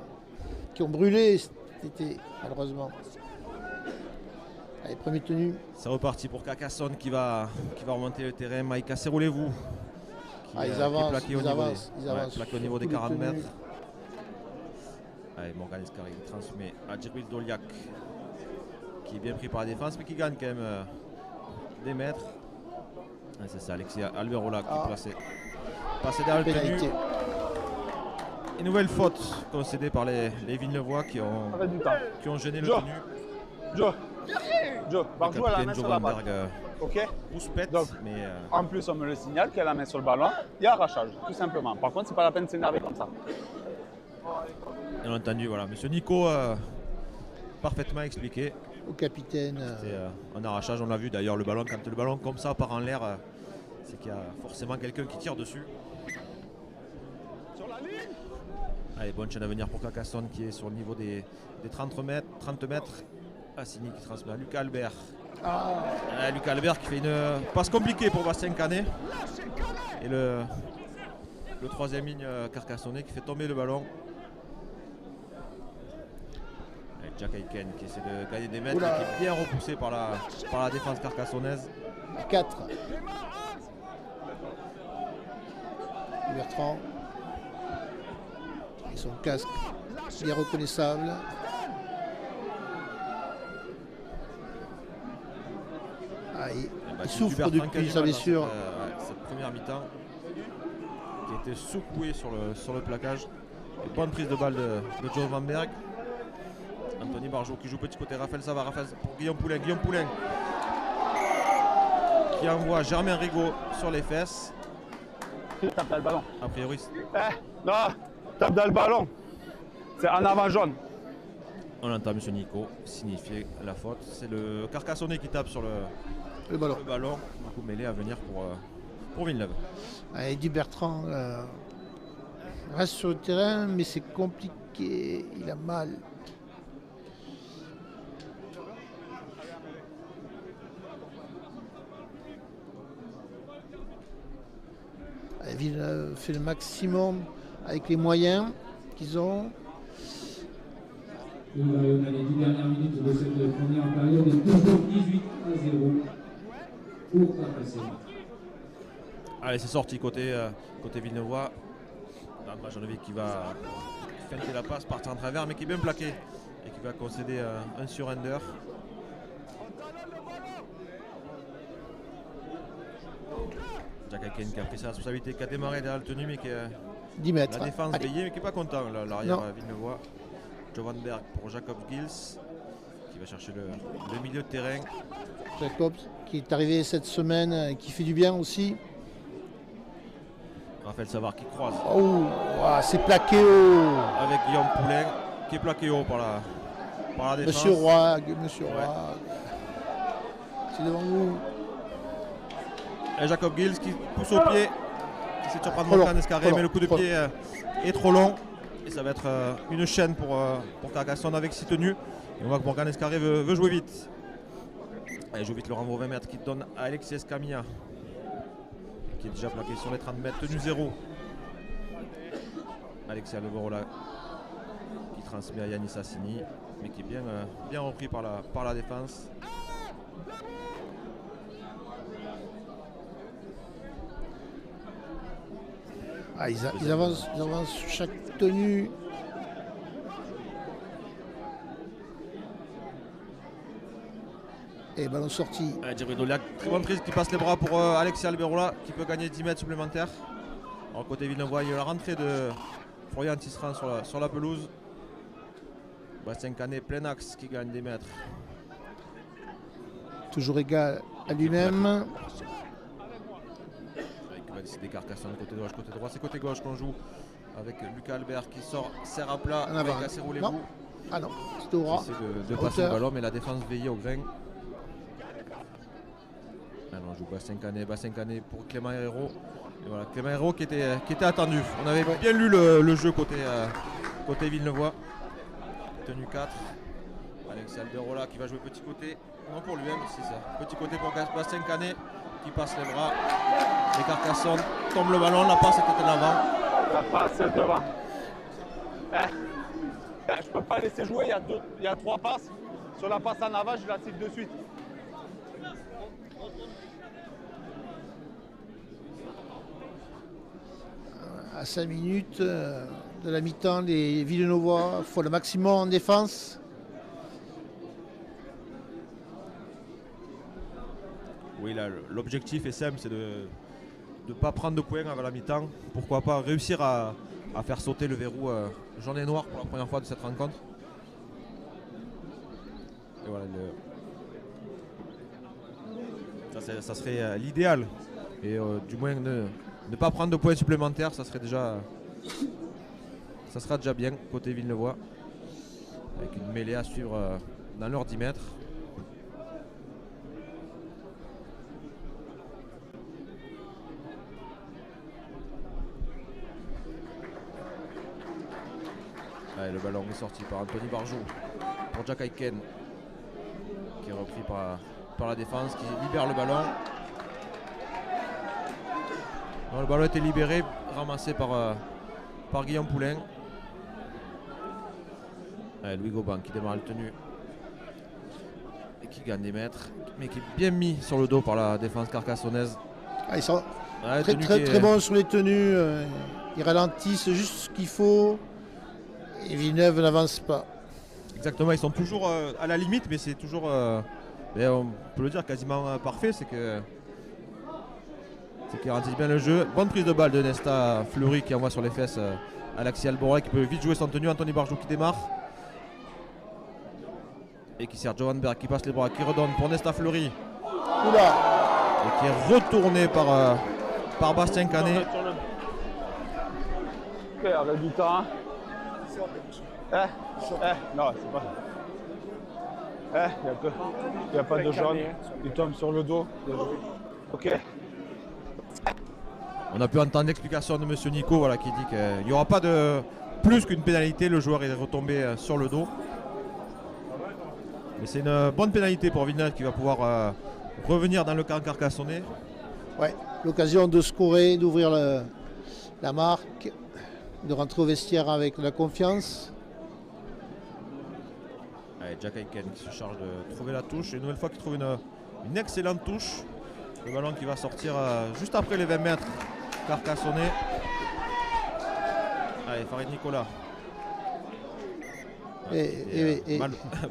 Speaker 2: qui ont brûlé cet été, malheureusement. Allez, premier tenu.
Speaker 1: C'est reparti pour Carcassonne qui va remonter le terrain. Maïka Serroulez-vous.
Speaker 2: Ah, ils avancent,
Speaker 1: plaqué au
Speaker 2: ils
Speaker 1: niveau
Speaker 2: avancent,
Speaker 1: des,
Speaker 2: ils avancent.
Speaker 1: plaqué au niveau des
Speaker 2: Tous les
Speaker 1: 40
Speaker 2: tenus.
Speaker 1: mètres. Allez, Morgan Escari transmet à Djibril Doliak qui est bien pris par la défense mais qui gagne quand même des mètres. Ah, c'est ça, Alexis Alberola qui est passé derrière le tenu.
Speaker 2: Pénalité.
Speaker 1: Une nouvelle faute concédée par les Villeneuvois qui
Speaker 4: Arrête du temps.
Speaker 1: ont gêné le
Speaker 4: Joe.
Speaker 1: tenu.
Speaker 4: Joe,
Speaker 1: Le
Speaker 4: Barjou a la main
Speaker 1: capitaine
Speaker 4: sur
Speaker 1: Joe
Speaker 4: la
Speaker 1: Van
Speaker 4: balle.
Speaker 1: Berg
Speaker 4: Ok.
Speaker 1: rouspète,
Speaker 4: Donc,
Speaker 1: mais
Speaker 4: En plus, on me le signale qu'elle a la main sur le ballon. Il y a arrachage, tout simplement. Par contre, c'est pas la peine de s'énerver comme ça.
Speaker 1: bien entendu, voilà. Monsieur Nico a parfaitement expliqué.
Speaker 2: Au capitaine.
Speaker 1: C'est un arrachage, on l'a vu d'ailleurs, quand le ballon comme ça part en l'air, c'est qu'il y a forcément quelqu'un qui tire dessus.
Speaker 4: Sur la ligne.
Speaker 1: Allez, bonne chaîne à venir pour Carcassonne qui est sur le niveau des 30 mètres. Assini qui transmet à Lucas Albert. Lucas Albert qui fait une passe compliquée pour Bastien Canet. Et le troisième ligne carcassonnais qui fait tomber le ballon. Avec Jack Aiken qui essaie de gagner des mètres
Speaker 2: Oula.
Speaker 1: et qui est bien repoussé par la défense carcassonnaise.
Speaker 2: 4. Bertrand. Et son casque bien reconnaissable. Ah, il souffre
Speaker 1: Bertrand
Speaker 2: depuis
Speaker 1: Cagimel
Speaker 2: sa
Speaker 1: dans
Speaker 2: blessure.
Speaker 1: cette première mi-temps qui a été secoué sur le plaquage. Et bonne prise de balle de Joe Van Berg. Anthony Barjot qui joue petit côté Raphaël Savard. Pour Guillaume Poulain qui envoie Germain Rigaud sur les fesses.
Speaker 4: Tape dans le ballon.
Speaker 1: A priori,
Speaker 4: Non, tape dans le ballon. C'est en avant jaune.
Speaker 1: on entend M. Nico signifier la faute. C'est le Carcassonnais qui tape sur
Speaker 2: Le ballon.
Speaker 1: le ballon. Du coup, mêlée à venir pour Villeneuve.
Speaker 2: Eddie Bertrand reste sur le terrain, mais c'est compliqué. Il a mal. Villeneuve fait le maximum avec les moyens qu'ils ont.
Speaker 3: On a les 10 dernières minutes de cette première période et toujours 18-0 pour Carcassonne.
Speaker 1: Allez, c'est sorti côté Villeneuvois. Majanovic qui va feinter la passe, partir en travers, mais qui est bien plaqué et qui va concéder un surrender. Jack Aiken qui a pris sa responsabilité, qui a démarré derrière le tenu, mais qui a
Speaker 2: 10 mètres.
Speaker 1: la défense
Speaker 2: Allez.
Speaker 1: veillée, mais qui n'est pas content. L'arrière
Speaker 2: Non.
Speaker 1: Villeneuvois. Jovan Berg pour Jacob Gils qui va chercher le milieu de terrain.
Speaker 2: Jacobs qui est arrivé cette semaine, qui fait du bien aussi.
Speaker 1: Raphaël Savard qui croise
Speaker 2: Oh, c'est plaqué haut.
Speaker 1: avec Guillaume Poulain qui est plaqué haut par la défense.
Speaker 2: Monsieur Roy, Monsieur
Speaker 1: Ouais.
Speaker 2: Roy. C'est devant vous.
Speaker 1: Et Jacob Gils qui pousse au pied, qui essaie de surprendre
Speaker 2: Trop long,
Speaker 1: Morgan Escarré,
Speaker 2: trop long,
Speaker 1: mais le coup de
Speaker 2: trop
Speaker 1: pied est trop long. Et ça va être une chaîne pour Carcassonne avec 6 tenues. Et on voit que Morgan Escarré veut jouer vite. Allez, joue vite le renvoi au 20 mètres qui donne à Alexis Escamilla, qui est déjà plaqué sur les 30 mètres, tenue 0. Alexis Alberola qui transmet à Yanis Assini, mais qui est bien repris par la défense.
Speaker 2: Ils avancent sur chaque tenue. Et ballon sorti.
Speaker 1: Djibril Doliak, très bonne prise qui passe les bras pour Alexis Alberola qui peut gagner 10 mètres supplémentaires. Alors, côté Villeneuvois, il y a la rentrée de Florian Tisserand sur la pelouse. Bastien Canet, plein axe qui gagne des mètres.
Speaker 2: Toujours égal à lui-même.
Speaker 1: Avec va décider Carcassonne côté gauche, côté droit. C'est côté gauche qu'on joue avec Lucas Albert qui sert à plat
Speaker 2: En
Speaker 1: avec
Speaker 2: avant.
Speaker 1: assez roulé
Speaker 2: Non.
Speaker 1: vous.
Speaker 2: Ah non, c'est au
Speaker 1: Qui
Speaker 2: roi.
Speaker 1: essaie de passer le
Speaker 2: Hauteur.
Speaker 1: ballon, mais la défense veillée au grain. Alors on joue Bastien Canet pour Clément Herrero. Et voilà, Clément Herrero qui était attendu. On avait bien lu le jeu côté Villeneuvois. Tenue 4. Alexis Alberola qui va jouer petit côté. Non pour lui, c'est ça. Petit côté pour Bastien Canet qui passe les bras. Et Carcassonne tombe le ballon, la passe était en avant.
Speaker 4: La passe est devant. Je peux pas laisser jouer, il y a 3 passes. Sur la passe en avant, je la siffle de suite.
Speaker 2: À 5 minutes de la mi-temps, les Villeneuvois font le maximum en défense.
Speaker 1: Oui, là, l'objectif est simple, c'est de ne pas prendre de points avant la mi-temps. Pourquoi pas réussir à faire sauter le verrou jaune et noir pour la première fois de cette rencontre. Et voilà, ça serait l'idéal. Et du moins ne pas prendre de points supplémentaires, ça sera déjà bien côté Villeneuvois. Avec une mêlée à suivre dans leurs 10 mètres. Allez, le ballon est sorti par Anthony Barjot pour Jack Aiken qui est repris par la défense qui libère le ballon. Non, le ballon a été libéré, ramassé par Guillaume Poulain. Allez, Louis Goban qui démarre le tenu et qui gagne des mètres, mais qui est bien mis sur le dos par la défense carcassonnaise.
Speaker 2: Ils sont très bons sur les tenues. Ils ralentissent juste ce qu'il faut. Et Villeneuve n'avance pas.
Speaker 1: Exactement, ils sont toujours à la limite, mais c'est toujours, on peut le dire, quasiment parfait. C'est qu'ils ralentissent bien le jeu. Bonne prise de balle de Nesta Fleury qui envoie sur les fesses Alexis Alberola qui peut vite jouer son tenue. Anthony Barjot qui démarre. Et qui sert Jovan Berg qui passe les bras, qui redonne pour Nesta Fleury.
Speaker 2: Oula.
Speaker 1: Et qui est retourné par Bastien Canet.
Speaker 4: Ok, arrête du temps. Non, c'est pas. Il n'y a pas de jaune. Il tombe sur le dos. Ok.
Speaker 1: On a pu entendre l'explication de M. Nico voilà, qui dit qu'il n'y aura pas de plus qu'une pénalité. Le joueur est retombé sur le dos. Mais c'est une bonne pénalité pour Villeneuve qui va pouvoir revenir dans le camp carcassonnais.
Speaker 2: Ouais, l'occasion de scorer, d'ouvrir la marque, de rentrer au vestiaire avec la confiance.
Speaker 1: Allez, Jack Aiken qui se charge de trouver la touche. Et une nouvelle fois qu'il trouve une excellente touche. Le ballon qui va sortir juste après les 20 mètres carcassonnais. Allez, Farid Nicolas.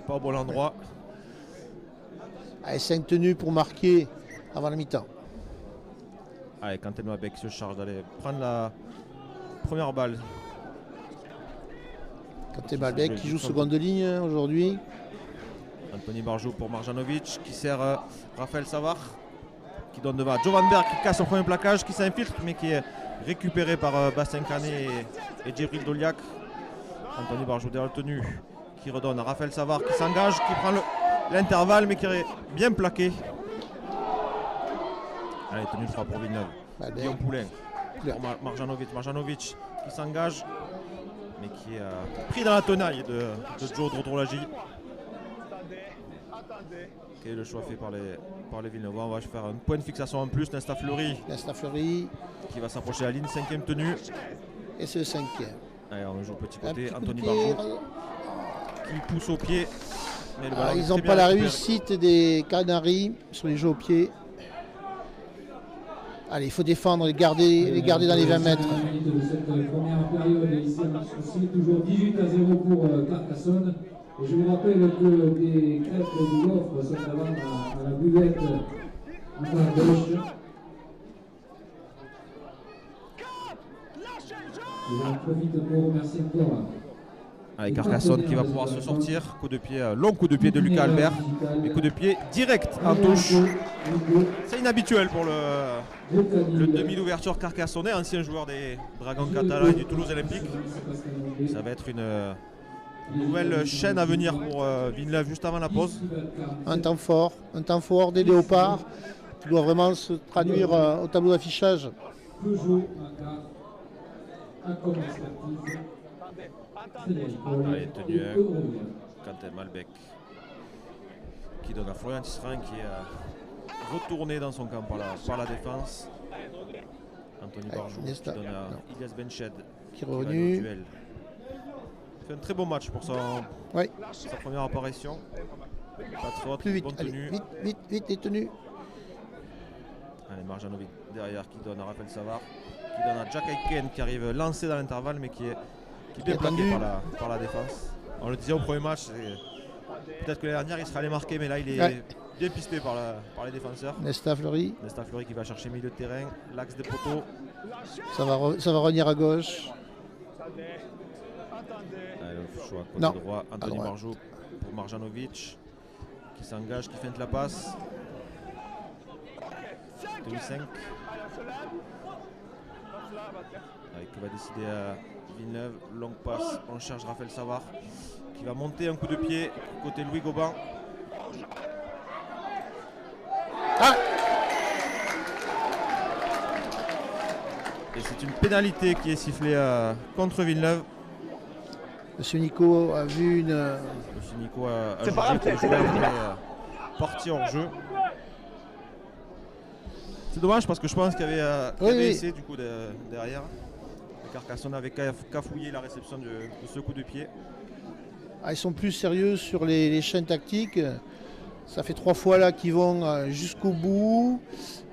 Speaker 1: Pas au bon endroit.
Speaker 2: Allez, 5 tenues pour marquer avant la mi-temps.
Speaker 1: Allez, Quentin Malbec se charge d'aller prendre la première balle.
Speaker 2: Quentin Malbec qui joue seconde ligne aujourd'hui.
Speaker 1: Anthony Barjot pour Marjanovic qui sert Raphaël Savard qui donne devant Jovan Berg qui casse son premier plaquage, qui s'infiltre mais qui est récupéré par Bastien Canet et Djibril Doliak. Anthony Barjot derrière le tenu qui redonne à Raphaël Savard qui s'engage, qui prend l'intervalle mais qui est bien plaqué. Allez, tenue 3 pour Villeneuve. Guillaume Poulain pour Marjanovic qui s'engage mais qui est pris dans la tenaille de Joe Drodrolagi. Quel est le choix fait par les Villeneuvois? On va faire un point de fixation en plus. Nesta Fleury qui va s'approcher de la ligne, 5e tenue.
Speaker 2: Et c'est le 5e.
Speaker 1: Allez, on joue au petit côté. Anthony Barjot qui pousse au pied. Mais
Speaker 2: ils n'ont pas la réussite des Canaries sur les jeux au pied. Allez, il faut défendre, les garder dans les 20 mètres.
Speaker 3: De cette première période, ici à Marche-Souci, toujours 18-0 pour Carcassonne. Et je vous rappelle que des crêpes du Gaufre sont à vendre à la buvette en bas à gauche. Et j'en profite pour remercier encore.
Speaker 1: Avec Carcassonne qui va pouvoir se sortir. Coup de pied, long coup de pied de Lucas Albert. Et coup de pied direct en touche. C'est inhabituel pour le demi d'ouverture carcassonnais, ancien joueur des Dragons catalans et du Toulouse Olympique. Ça va être une nouvelle chaîne à venir pour Villeneuve juste avant la pause.
Speaker 2: Un temps fort des Léopards qui doit vraiment se traduire au tableau d'affichage.
Speaker 1: Allez, tenu Quentin Malbec qui donne à Florian Tisserand qui est retourné dans son camp par la défense. Anthony Barjou qui donne à Ilyas Benched
Speaker 2: qui est
Speaker 1: va aller au
Speaker 2: revenu.
Speaker 1: duel. Il fait un très bon match pour sa première apparition. Pas de faute,
Speaker 2: Plus vite,
Speaker 1: bonne
Speaker 2: allez,
Speaker 1: tenue.
Speaker 2: vite les tenues.
Speaker 1: Allez, Marjanovic derrière qui donne à Raphaël Savard, qui donne à Jack Aiken qui arrive lancé dans l'intervalle mais qui est bien plaqué par la défense. On le disait au premier match, peut-être que l'année dernière il serait allé marquer, mais là il est bien pisté par les défenseurs.
Speaker 2: Nesta Fleury.
Speaker 1: Nesta Fleury qui va chercher milieu de terrain, l'axe des poteaux.
Speaker 2: Ça va revenir à gauche.
Speaker 1: Allez, le choix côté
Speaker 2: Non,
Speaker 1: droit,
Speaker 2: à
Speaker 1: Anthony
Speaker 2: droite.
Speaker 1: Barjou pour Marjanovic qui s'engage, qui feinte la passe. 2-5. Qui va décider à Villeneuve. Longue passe, on cherche Raphaël Savard qui va monter un coup de pied côté Louis Goban.
Speaker 2: Ah,
Speaker 1: Et c'est une pénalité qui est sifflée contre Villeneuve.
Speaker 2: Monsieur Nico a vu une.
Speaker 1: Monsieur Nico a
Speaker 4: C'est pas
Speaker 1: jugé
Speaker 4: grave,
Speaker 1: que le joueur était parti hors jeu. C'est dommage parce que je pense qu'il y avait essai du coup derrière. Carcassonne avait cafouillé la réception de ce coup de pied.
Speaker 2: Ils sont plus sérieux sur les chaînes tactiques. Ça fait 3 fois là qu'ils vont jusqu'au bout.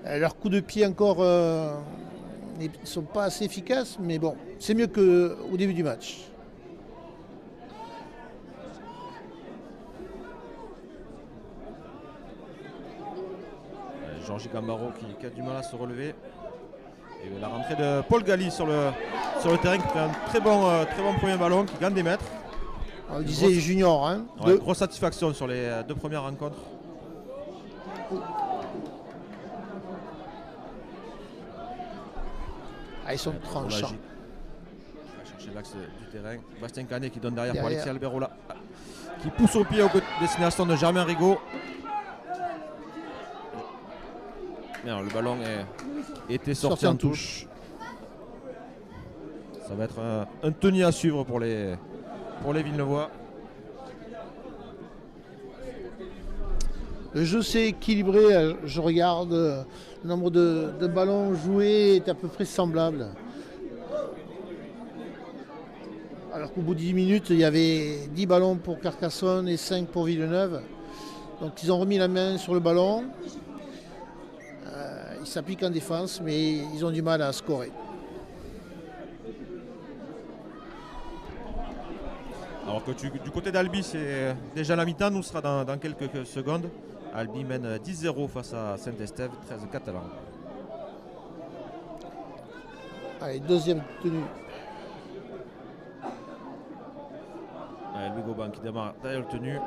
Speaker 2: Leurs coups de pied encore ne sont pas assez efficaces, mais bon, c'est mieux qu'au début du match.
Speaker 1: Georges Gambaro qui a du mal à se relever. Et la rentrée de Paul Galli sur le terrain qui fait un très bon premier ballon, qui gagne des mètres.
Speaker 2: On disait les juniors. Hein,
Speaker 1: grosse satisfaction sur les 2 premières rencontres.
Speaker 2: Ils sont tranchants.
Speaker 1: Il va chercher l'axe du terrain. Bastien Canet qui donne derrière pour Alexis Alberola. Qui pousse au pied au destination de Germain Rigaud. Non, le ballon était sorti en touche. Ça va être un tennis à suivre pour les Villeneuvois.
Speaker 2: Le jeu s'est équilibré. Je regarde, le nombre de ballons joués est à peu près semblable. Alors qu'au bout de 10 minutes, il y avait 10 ballons pour Carcassonne et 5 pour Villeneuve. Donc ils ont remis la main sur le ballon. Ils s'appliquent en défense, mais ils ont du mal à scorer.
Speaker 1: Alors que du côté d'Albi, c'est déjà la mi-temps, nous sera dans quelques secondes. Albi mène 10-0 face à Saint-Estève, 13 catalans.
Speaker 2: Allez, deuxième tenue.
Speaker 1: Allez, Louis Goban qui démarre derrière le tenue.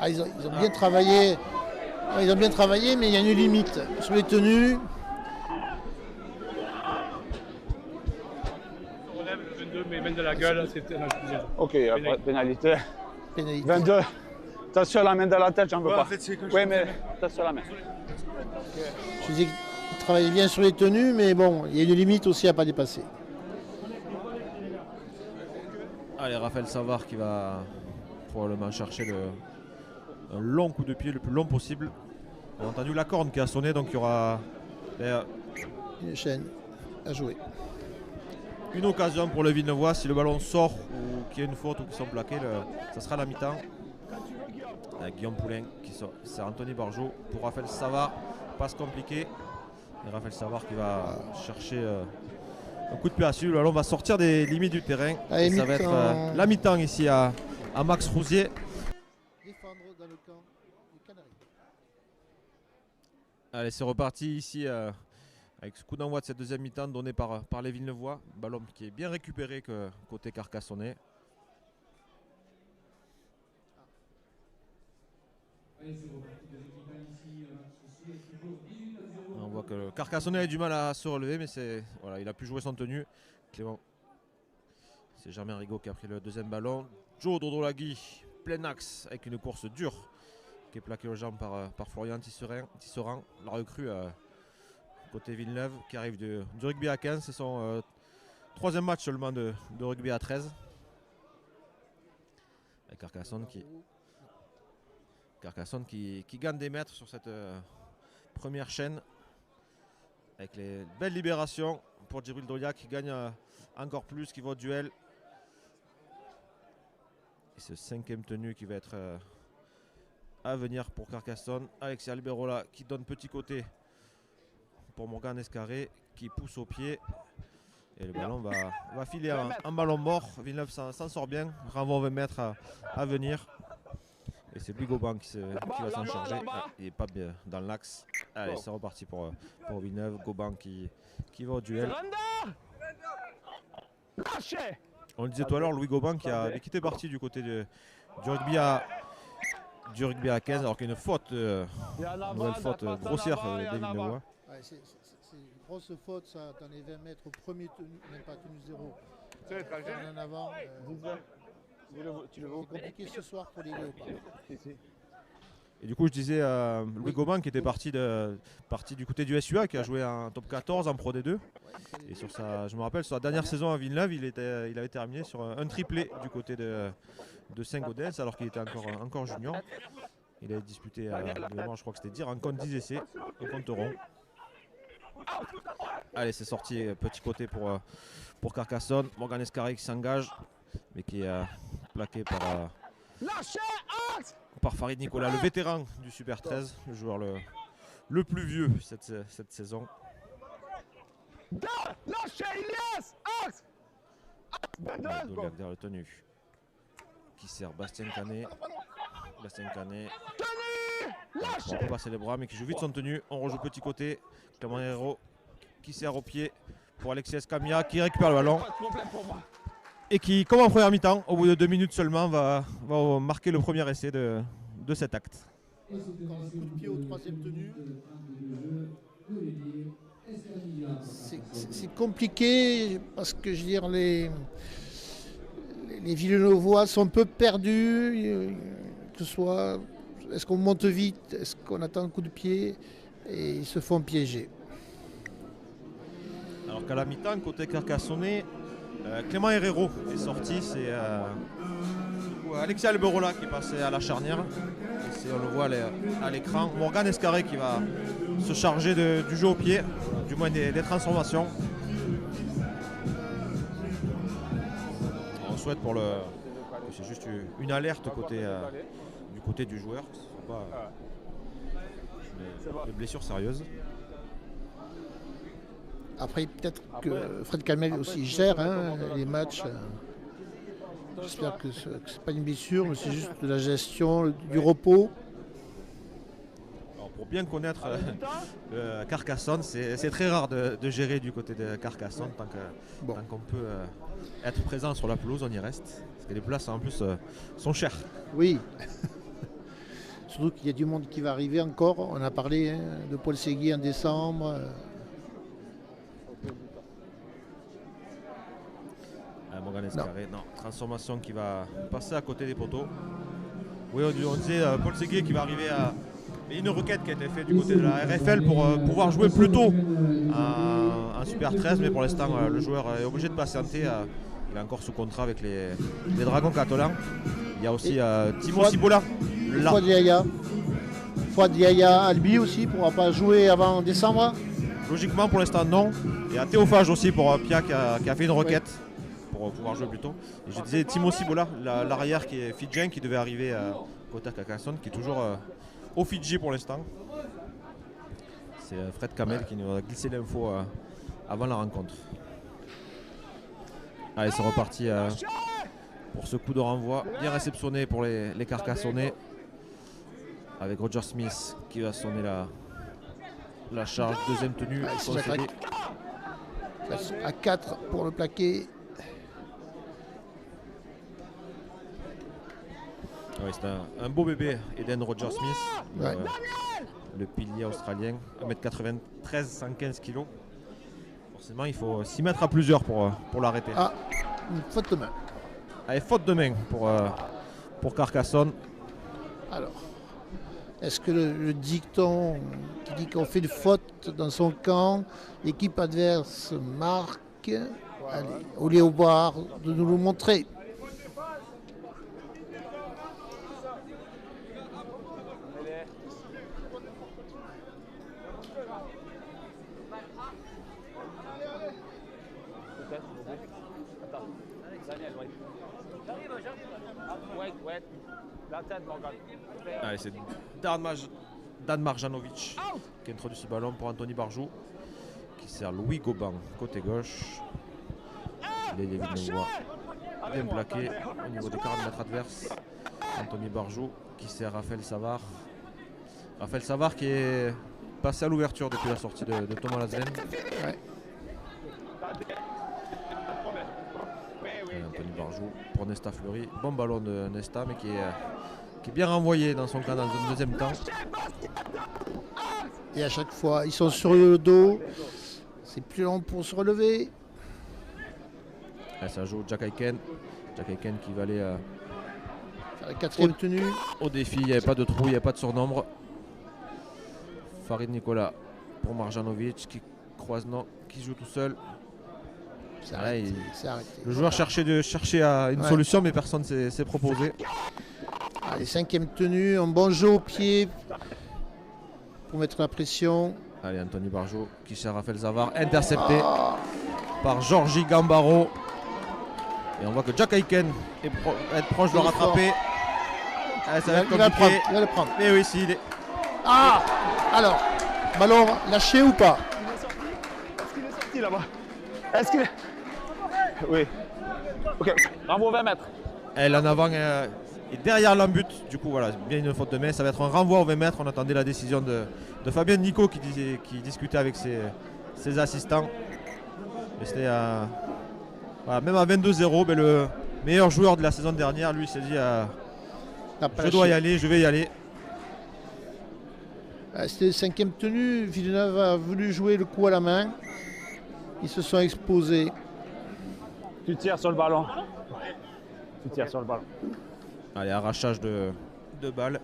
Speaker 2: Ils ont bien travaillé. Ils ont bien travaillé, mais il y a une limite sur les tenues.
Speaker 5: On relève le 22, mais même de la gueule, c'était.
Speaker 4: Ok, après pénalité.
Speaker 2: Pénalité.
Speaker 4: 22. T'as sur la main dans la tête, j'en veux pas.
Speaker 5: En fait, c'est que
Speaker 4: Oui, mais t'as sur la main.
Speaker 2: Je disais qu'ils travaillaient bien sur les tenues, mais bon, il y a une limite aussi à ne pas dépasser.
Speaker 1: Allez, Raphaël Savard qui va probablement chercher un long coup de pied, le plus long possible. On a entendu la corne qui a sonné, donc il y aura
Speaker 2: Une chaîne à jouer.
Speaker 1: une occasion pour le Villeneuvois. Si le ballon sort ou qu'il y a une faute ou qu'ils sont plaqués, ça sera la mi-temps. Guillaume Poulain qui sort, c'est Anthony Barjot pour Raphaël Savard. Passe compliquée. Et Raphaël Savard qui va chercher un coup de pied à suivre. Le ballon va sortir des limites du terrain.
Speaker 2: Allez,
Speaker 1: Ça va être la mi-temps ici à Max Rousier.
Speaker 2: Défendre dans le camp du Canaries.
Speaker 1: Allez, c'est reparti ici avec ce coup d'envoi de cette deuxième mi-temps donné par les Villeneuvois. Ballon qui est bien récupéré côté carcassonnais. On voit que le Carcassonnais a du mal à se relever, mais voilà, il a pu jouer son tenue. Clément. C'est Germain Rigaud qui a pris le deuxième ballon. Joe Dodolagui, plein axe avec une course dure qui est plaquée aux jambes par Florian Tisserand, la recrue côté Villeneuve qui arrive du rugby à 15. C'est son troisième match seulement de rugby à 13. Et Carcassonne qui gagne des mètres sur cette première chaîne. Avec les belles libérations pour Djibril Dolia qui gagne encore plus, qui va au duel. Et ce 5e tenu qui va être à venir pour Carcassonne. Alexis Alberola qui donne petit côté pour Morgan Escarré qui pousse au pied. Et le ballon va filer un ballon mort. Villeneuve s'en sort bien. Renvoi 20 mètres à venir. Et c'est Louis Goban qui va s'en charger. Ah, il n'est pas bien dans l'axe. Allez, c'est reparti pour Villeneuve. Goban qui va au duel. On le disait tout à l'heure, Louis Goban qui était parti du côté du rugby à 15, alors qu'il y a une faute, nouvelle faute grossière des Villeneuvois.
Speaker 2: Ouais, c'est une grosse faute ça, dans les 20 mètres au premier tenu, même pas tenu 0. En avant, c'est compliqué ce soir pour les Léopards.
Speaker 1: Et du coup, je disais Louis Goban qui était parti du côté du SUA, qui a joué en top 14 en Pro D2. Et je me rappelle, sur la dernière saison à Villeneuve, il avait terminé sur un triplé du côté de Saint-Gaudens, alors qu'il était encore junior. Il avait disputé, je crois que c'était dire, en compte 10 essais, au compte rond. Allez, c'est sorti, petit côté pour Carcassonne. Morgan Escarré qui s'engage, mais qui est plaqué par Farid Nicolas, le vétéran du Super 13, le joueur le plus vieux cette saison. Doliac derrière le tenu qui sert Bastien Canet. On peut passer les bras, mais qui joue vite son tenue. On rejoue petit côté. Clément Herrero qui sert au pied pour Alexis Escamilla qui récupère le ballon. Et qui, comme en première mi-temps, au bout de 2 minutes seulement, va marquer le premier essai de cet acte.
Speaker 2: Coup de pied au 3e tenu. C'est compliqué parce que je veux dire les Villeneuvois sont un peu perdus, que ce soit est-ce qu'on monte vite, est-ce qu'on attend un coup de pied, et ils se font piéger.
Speaker 1: Alors qu'à la mi-temps, côté carcassonnais, Clément Herrero est sorti, c'est Alexis Alberola qui est passé à la charnière. On le voit à l'écran. Morgan Escarré qui va se charger du jeu au pied, du moins des transformations. On souhaite que c'est juste une alerte du côté du joueur, que ce ne soit pas des blessures sérieuses.
Speaker 2: Après, peut-être que Fred Calmel aussi gère les matchs. J'espère que ce n'est pas une blessure, mais c'est juste de la gestion, du repos.
Speaker 1: Alors pour bien connaître Carcassonne, c'est très rare de gérer du côté de Carcassonne. Tant qu'on peut être présent sur la pelouse, on y reste. Parce que les places en plus sont chères.
Speaker 2: Oui. Surtout qu'il y a du monde qui va arriver encore. On a parlé de Paul Séguier en décembre.
Speaker 1: Morgan Escarré, non. Transformation qui va passer à côté des poteaux. Oui, on disait Paul Séguier qui va arriver à... Il y a une requête qui a été faite du côté de la RFL pour pouvoir jouer plus tôt en Super 13, mais pour l'instant le joueur est obligé de patienter. Il est encore sous contrat avec les Dragons catalans. Il y a aussi Timo Cibola.
Speaker 2: Fouad Yaya Albi aussi ne pourra pas jouer avant décembre.
Speaker 1: Logiquement pour l'instant non. Et à Théophage aussi pour Pia qui a fait une requête pour pouvoir jouer plus tôt. Et je disais Timo Cibola, l'arrière qui est fidjien, qui devait arriver côté Carcassonne, qui est toujours au Fidji pour l'instant. C'est Fred Kamel qui nous a glissé l'info avant la rencontre. Allez, c'est reparti pour ce coup de renvoi bien réceptionné pour les Carcassonnais, avec Roger Smith qui va sonner la charge. Deuxième tenue
Speaker 2: à 4 pour le plaqué.
Speaker 1: Oui, c'est un beau bébé, Eden Roger Smith, le pilier australien, 1m93, 115 kg. Forcément, il faut s'y mettre à plusieurs pour l'arrêter.
Speaker 2: Ah, une faute de main.
Speaker 1: Allez, faute de main pour Carcassonne. Alors,
Speaker 2: est-ce que le dicton qui dit qu'on fait une faute dans son camp, l'équipe adverse marque? Allez, au Léopard de nous le montrer.
Speaker 1: Allez, c'est Dan Marjanovic qui introduit ce ballon pour Anthony Barjou, qui sert Louis Goban côté gauche. Les Villeneuvois bien plaqué au niveau des 40 mètres adverses. Anthony Barjou qui sert Raphaël Savard. Raphaël Savard qui est passé à l'ouverture depuis la sortie de Thomas Lasven.
Speaker 2: Ouais.
Speaker 1: Anthony Barjou pour Nesta Fleury. Bon ballon de Nesta, mais qui est bien renvoyé dans son camp dans le deuxième temps.
Speaker 2: Et à chaque fois, ils sont sur le dos. C'est plus long pour se relever.
Speaker 1: Là, ça joue Jack Aiken. Jack Aiken qui va aller
Speaker 2: Faire la quatrième tenue.
Speaker 1: au défi. Il n'y avait pas de trou, il n'y avait pas de surnombre. Farid Nicolas pour Marjanovic qui croise, non, qui joue tout seul.
Speaker 2: C'est
Speaker 1: Ouais,
Speaker 2: arrêté. C'est arrêté.
Speaker 1: Le joueur cherchait une solution, mais personne ne s'est proposé.
Speaker 2: Allez, cinquième tenue. Un bon jeu au pied pour mettre la pression.
Speaker 1: Allez, Anthony Barjou qui sert Raphaël Savard, intercepté par Georgi Gambaro. Et on voit que Jack Aiken est proche de le
Speaker 2: Il est fort.
Speaker 1: rattraper. Ah, ça va être
Speaker 2: Il va le prendre.
Speaker 1: compliqué.
Speaker 2: Il va le prendre.
Speaker 1: Mais oui, si, il est...
Speaker 2: Ah! Alors, ballon lâché ou pas?
Speaker 4: Est-ce qu'il est sorti là-bas? Est-ce qu'il est... Oui. Ok, renvoi 20 mètres.
Speaker 1: Elle en avant est derrière l'embut. Du coup, voilà, bien une faute de main. Ça va être un renvoi au 20 mètres. On attendait la décision de Fabien Nico qui discutait avec ses assistants. Mais c'était voilà, même à 22-0, ben, le meilleur joueur de la saison dernière, lui, s'est dit je dois y aller, je vais y aller.
Speaker 2: C'était cinquième tenue. Villeneuve a voulu jouer le coup à la main. Ils se sont exposés.
Speaker 4: Tu tires sur le ballon. Tu tires sur le ballon.
Speaker 1: Allez, arrachage de balles.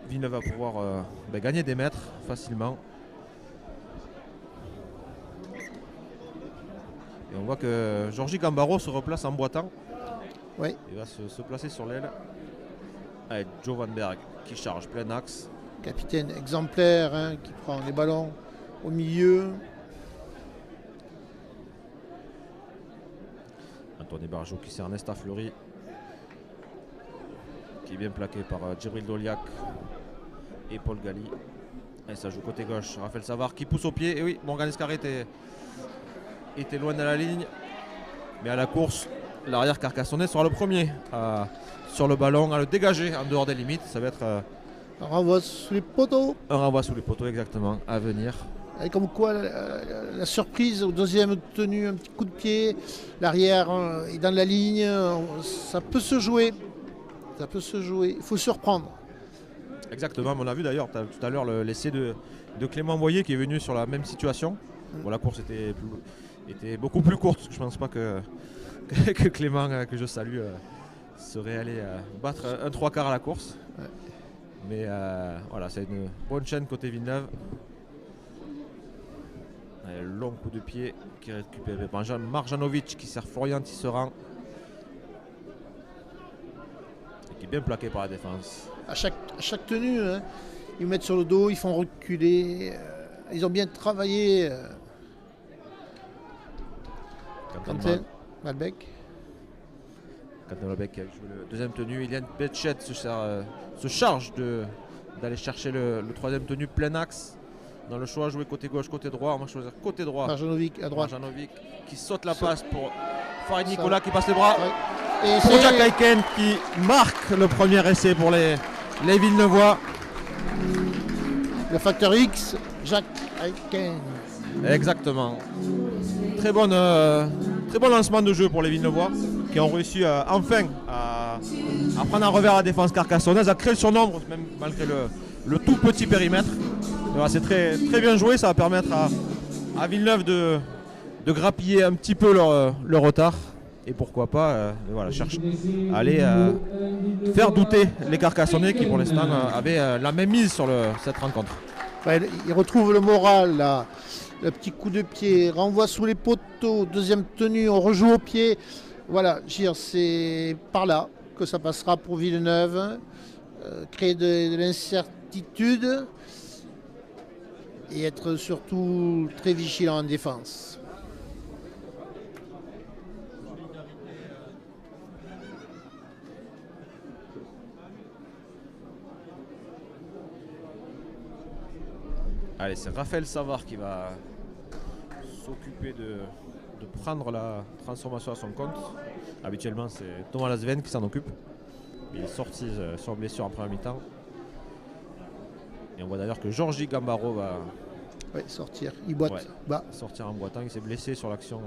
Speaker 1: Villeneuve va pouvoir gagner des mètres facilement. Et on voit que Georgi Gambaro se replace en boitant.
Speaker 2: Oui.
Speaker 1: Il va se placer sur l'aile. Allez, Joe Van Berg qui charge plein axe.
Speaker 2: Capitaine exemplaire, hein, qui prend les ballons au milieu.
Speaker 1: Anthony Barjou qui sert Nesta Fleury, qui est bien plaqué par Djibril Doliak et Paul Gali. Et ça joue côté gauche. Raphaël Savard qui pousse au pied. Et oui, Morgan Escarré était loin de la ligne. Mais à la course, l'arrière carcassonnais sera le premier sur le ballon à le dégager en dehors des limites. Ça va être
Speaker 2: On renvoie sous les poteaux.
Speaker 1: un renvoi sous les poteaux exactement à venir.
Speaker 2: Et comme quoi, la surprise au deuxième tenue, un petit coup de pied. L'arrière est dans la ligne. Ça peut se jouer. Ça peut se jouer. Il faut surprendre.
Speaker 1: Exactement, on a vu d'ailleurs tout à l'heure l'essai de Clément Boyer qui est venu sur la même situation. Bon, la course était beaucoup plus courte. Je ne pense pas que Clément, que je salue, serait allé battre un 3/4 à la course.
Speaker 2: Ouais.
Speaker 1: Mais voilà, c'est une bonne chaîne côté Villeneuve. Allez, long coup de pied qui est récupéré par Marjanovic qui sert Florian Tisserand. Et qui est bien plaqué par la défense.
Speaker 2: À chaque tenue, hein, ils mettent sur le dos, ils font reculer. Ils ont bien travaillé. Quentin Malbec.
Speaker 1: Quentin Malbec qui a joué le deuxième tenue. Iliane Betchet se charge d'aller chercher le troisième tenue plein axe. Dans le choix, jouer côté gauche, côté droit. On va choisir côté droit.
Speaker 2: Marjanovic à droite.
Speaker 1: Marjanovic qui saute la passe pour Farid Nicolas qui passe les bras.
Speaker 2: Ouais. Et
Speaker 1: Pour
Speaker 2: c'est
Speaker 1: Jack Aiken qui marque le premier essai pour les Villeneuvois.
Speaker 2: le facteur X, Jack Aiken.
Speaker 1: Exactement. Très bon lancement de jeu pour les Villeneuvois qui ont réussi enfin à prendre un revers à la défense carcassonnaise, à créer le surnombre même malgré le tout petit périmètre. Voilà, c'est très, très bien joué, ça va permettre à Villeneuve de grappiller un petit peu leur retard. Et pourquoi pas voilà, aller faire douter les Carcassonnais qui pour l'instant avaient la même mise sur cette rencontre.
Speaker 2: Ouais, il retrouve le moral là. Le petit coup de pied, renvoi sous les poteaux, deuxième tenue, on rejoue au pied. Voilà, c'est par là que ça passera pour Villeneuve. Créer de l'incertitude et être surtout très vigilant en défense.
Speaker 1: Allez, c'est Raphaël Savard qui va s'occuper de prendre la transformation à son compte. Habituellement, c'est Thomas Lasven qui s'en occupe. Il est sorti sur blessure en première mi-temps. Et on voit d'ailleurs que Georgi Gambaro va
Speaker 2: sortir. Il boite bas.
Speaker 1: Sortir en boitant. Il s'est blessé sur l'action.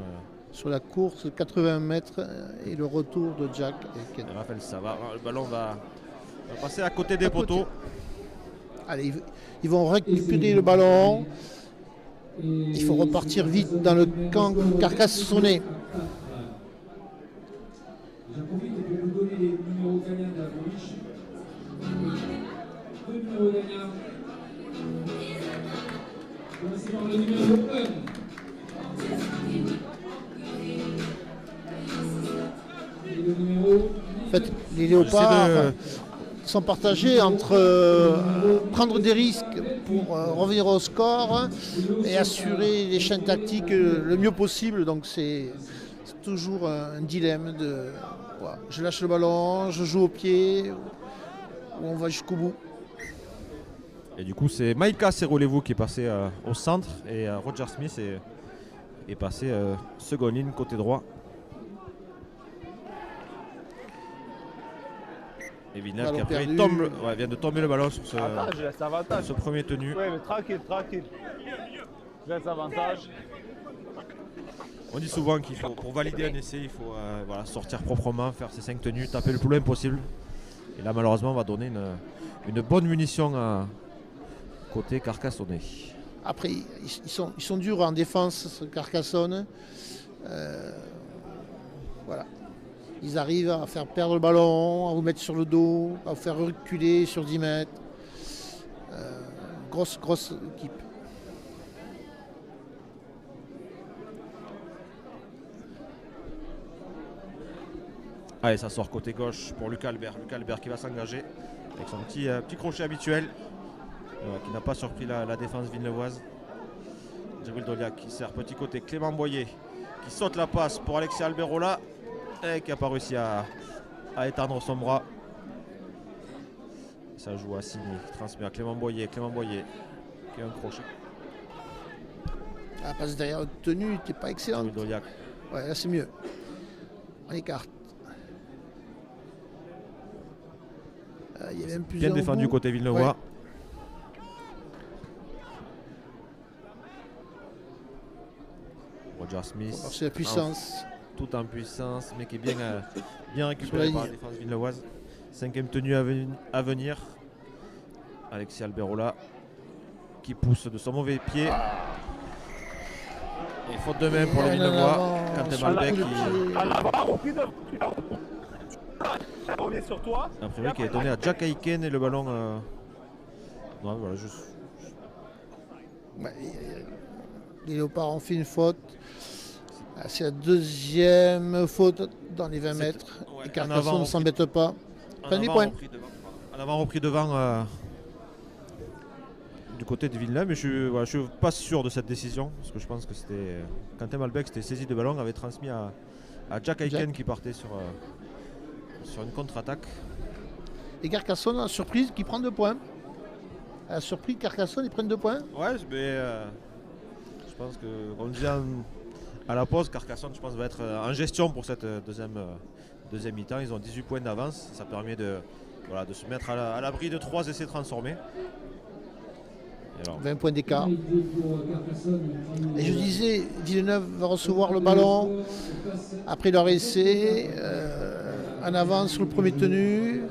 Speaker 2: Sur la course, 80 mètres et le retour de Jack.
Speaker 1: Et Raphaël Savard. Le ballon va passer à côté des poteaux.
Speaker 2: Allez, ils vont récupérer le ballon. Il faut repartir vite dans le camp carcassonnais.
Speaker 3: J'en profite pour vous donner les numéros gagnants de la boliche. 2 numéros gagnants. Commencez par le numéro 1. Et le numéro...
Speaker 2: En fait, les léopards sont partagés entre prendre des risques pour revenir au score et assurer les chaînes tactiques le mieux possible. Donc c'est toujours un dilemme de je lâche le ballon, je joue au pied ou on va jusqu'au bout.
Speaker 1: Et du coup, c'est Maïka Serolevou qui est passé au centre et Roger Smith est passé seconde ligne côté droit. Et Villeneuve qui après vient de tomber le ballon sur ce premier tenu.
Speaker 4: Oui, mais tranquille. Je laisse avantage.
Speaker 1: On dit souvent qu'il faut, pour valider un essai, il faut sortir proprement, faire ses 5 tenues, taper le plus loin possible. Et là, malheureusement, on va donner une bonne munition à côté Carcassonnais.
Speaker 2: Après, ils sont durs en défense, ce Carcassonne. Voilà. Ils arrivent à faire perdre le ballon, à vous mettre sur le dos, à vous faire reculer sur 10 mètres. Grosse équipe.
Speaker 1: Allez, ça sort côté gauche pour Lucas Albert. Lucas Albert qui va s'engager avec son petit crochet habituel qui n'a pas surpris la défense villeneuvoise. Djibril Doliac qui sert petit côté. Clément Boyer qui saute la passe pour Alexis Alberola et qui n'a pas réussi à étendre son bras. Ça joue à Signy qui transmet à Clément Boyer qui a un crochet.
Speaker 2: La passe derrière de tenue n'était pas excellente.
Speaker 1: Djibril Doliac.
Speaker 2: Ouais, là c'est mieux. On écarte. Il y a même
Speaker 1: bien défendu côté Villeneuvois. Ouais. Roger Smith.
Speaker 2: C'est la puissance.
Speaker 1: Tout en puissance, mais qui est bien récupéré par la défense villeneuvoise. 5e tenue à venir. Alexis Alberola qui pousse de son mauvais pied. Et faute de main pour les Villeneuvois. Quentin Malbec
Speaker 4: revient sur toi.
Speaker 1: Un premier qui est donné à Jack Aiken et le ballon.
Speaker 2: Les léopards ont fait une faute. C'est la 2e faute dans les 20 mètres. Et Carcassonne ne s'embête pas. Fin du point.
Speaker 1: En avant repris devant du côté de Villeneuve, mais je ne suis pas sûr de cette décision. Parce que je pense que c'était Quentin Malbec s'était saisi de ballon, avait transmis à Jack Aiken qui partait sur une contre-attaque.
Speaker 2: Et Carcassonne, a surprise, qui prend 2 points. Elle a surpris Carcassonne, ils prennent 2 points.
Speaker 1: Ouais, mais je pense que, comme on disait à la pause, Carcassonne, je pense, va être en gestion pour cette deuxième mi-temps. Ils ont 18 points d'avance. Ça permet de se mettre à l'abri de 3 essais transformés.
Speaker 2: 20 points d'écart. Et je disais, Villeneuve va recevoir le ballon après leur essai. En avance sur le premier tenu.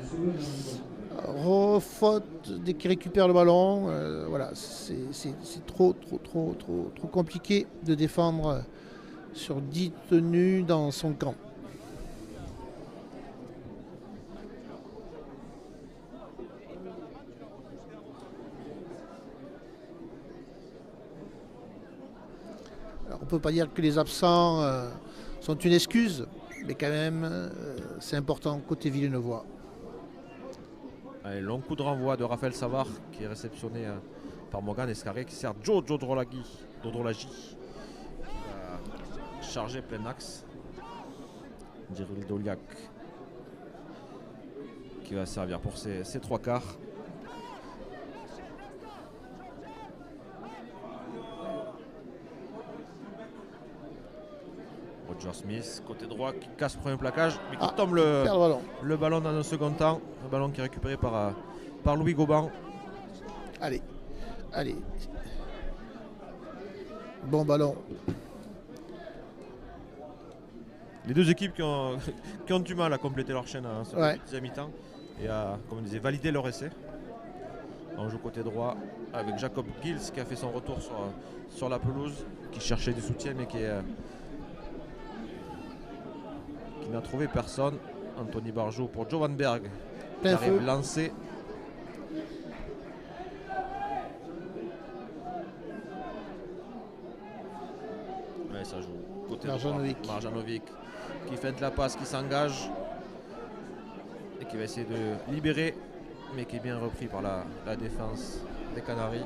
Speaker 2: Refaute dès qu'il récupère le ballon. Voilà, c'est trop compliqué de défendre sur 10 tenues dans son camp. Alors, on ne peut pas dire que les absents sont une excuse, mais quand même, c'est important côté Villeneuvois.
Speaker 1: Allez, long coup de renvoi de Raphaël Savard qui est réceptionné par Morgan Escarré qui sert Joe Dodrolagi qui va charger plein axe. Djibril Doliac qui va servir pour ses 3 quarts. Roger Smith, côté droit, qui casse le premier plaquage, mais qui tombe
Speaker 2: perd le ballon.
Speaker 1: le ballon dans un second temps. Un ballon qui est récupéré par Louis Goban.
Speaker 2: Allez. Bon ballon.
Speaker 1: Les deux équipes qui ont du mal à compléter leur chaîne à ce
Speaker 2: Ouais.
Speaker 1: deuxième mi-temps et à, comme on disait, valider leur essai. On joue côté droit avec Jacob Gills qui a fait son retour sur la pelouse, qui cherchait du soutien mais qui n'a trouvé personne. Anthony Barjot pour Jovan Berg qui
Speaker 2: Plein
Speaker 1: arrive
Speaker 2: feu.
Speaker 1: lancé. Ouais, ça joue côté
Speaker 2: Marjanovic.
Speaker 1: droit. Marjanovic qui fait la passe, qui s'engage et qui va essayer de libérer, mais qui est bien repris par la défense des Canaries.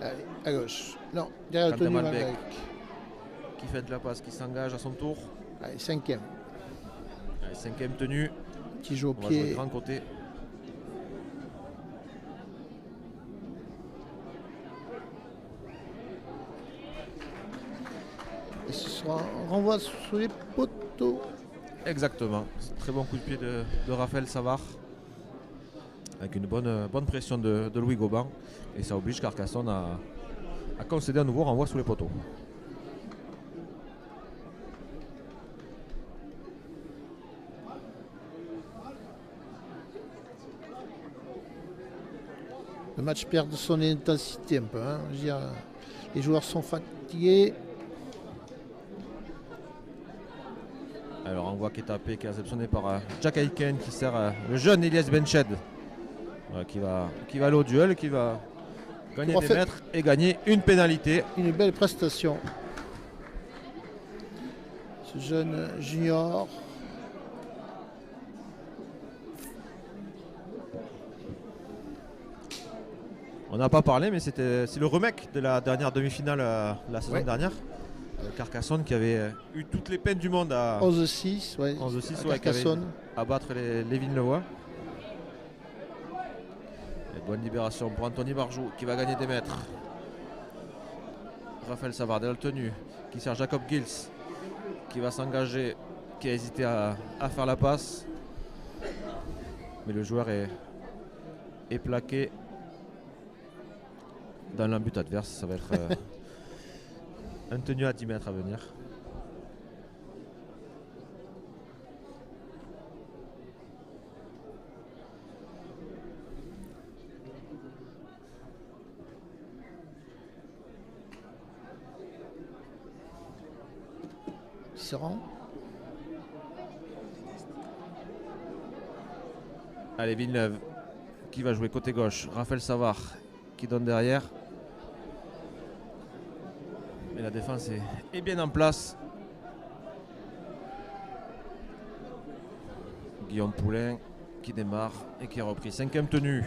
Speaker 2: Allez, à gauche. Non, derrière
Speaker 1: Quentin
Speaker 2: Tony Van
Speaker 1: Malbec.
Speaker 2: Dijk.
Speaker 1: Qui fait la passe, qui s'engage à son tour.
Speaker 2: Allez, 5e.
Speaker 1: Allez, 5e tenue.
Speaker 2: Petit jeu au
Speaker 1: On va jouer
Speaker 2: pied.
Speaker 1: grand côté.
Speaker 2: Et ce sera un renvoi sous les poteaux.
Speaker 1: Exactement. Très bon coup de pied de Raphaël Savard. Avec une bonne pression de Louis Goban. Et ça oblige Carcassonne à concéder un nouveau renvoi sous les poteaux.
Speaker 2: Le match perd de son intensité un peu. Hein. Je veux dire, les joueurs sont fatigués.
Speaker 1: Alors on voit qui est tapé, qui est réceptionné par Jack Aiken qui sert le jeune Elias Benched qui va aller au duel, qui va gagner
Speaker 2: Pour
Speaker 1: des
Speaker 2: faire-
Speaker 1: mètres et gagner une pénalité.
Speaker 2: Une belle prestation. Ce jeune junior.
Speaker 1: On n'a pas parlé, mais c'est le remake de la dernière demi-finale la saison
Speaker 2: Ouais.
Speaker 1: dernière. Carcassonne qui avait eu toutes les peines du monde à
Speaker 2: 11-6, ouais.
Speaker 1: 11-6,
Speaker 2: à
Speaker 1: ouais, qui avait
Speaker 2: Carcassonne.
Speaker 1: à battre les Villeneuvois. Et bonne libération pour Anthony Barjot qui va gagner des mètres. Raphaël Savard dans la tenue qui sert Jacob Gills qui va s'engager, qui a hésité à faire la passe. Mais le joueur est plaqué dans l'embut adverse. Ça va être un tenu à 10 mètres à venir.
Speaker 2: Serrant.
Speaker 1: Allez, Villeneuve qui va jouer côté gauche. Raphaël Savard qui donne derrière. Et la défense est bien en place. Guillaume Poulain qui démarre et qui a repris. 5e tenue.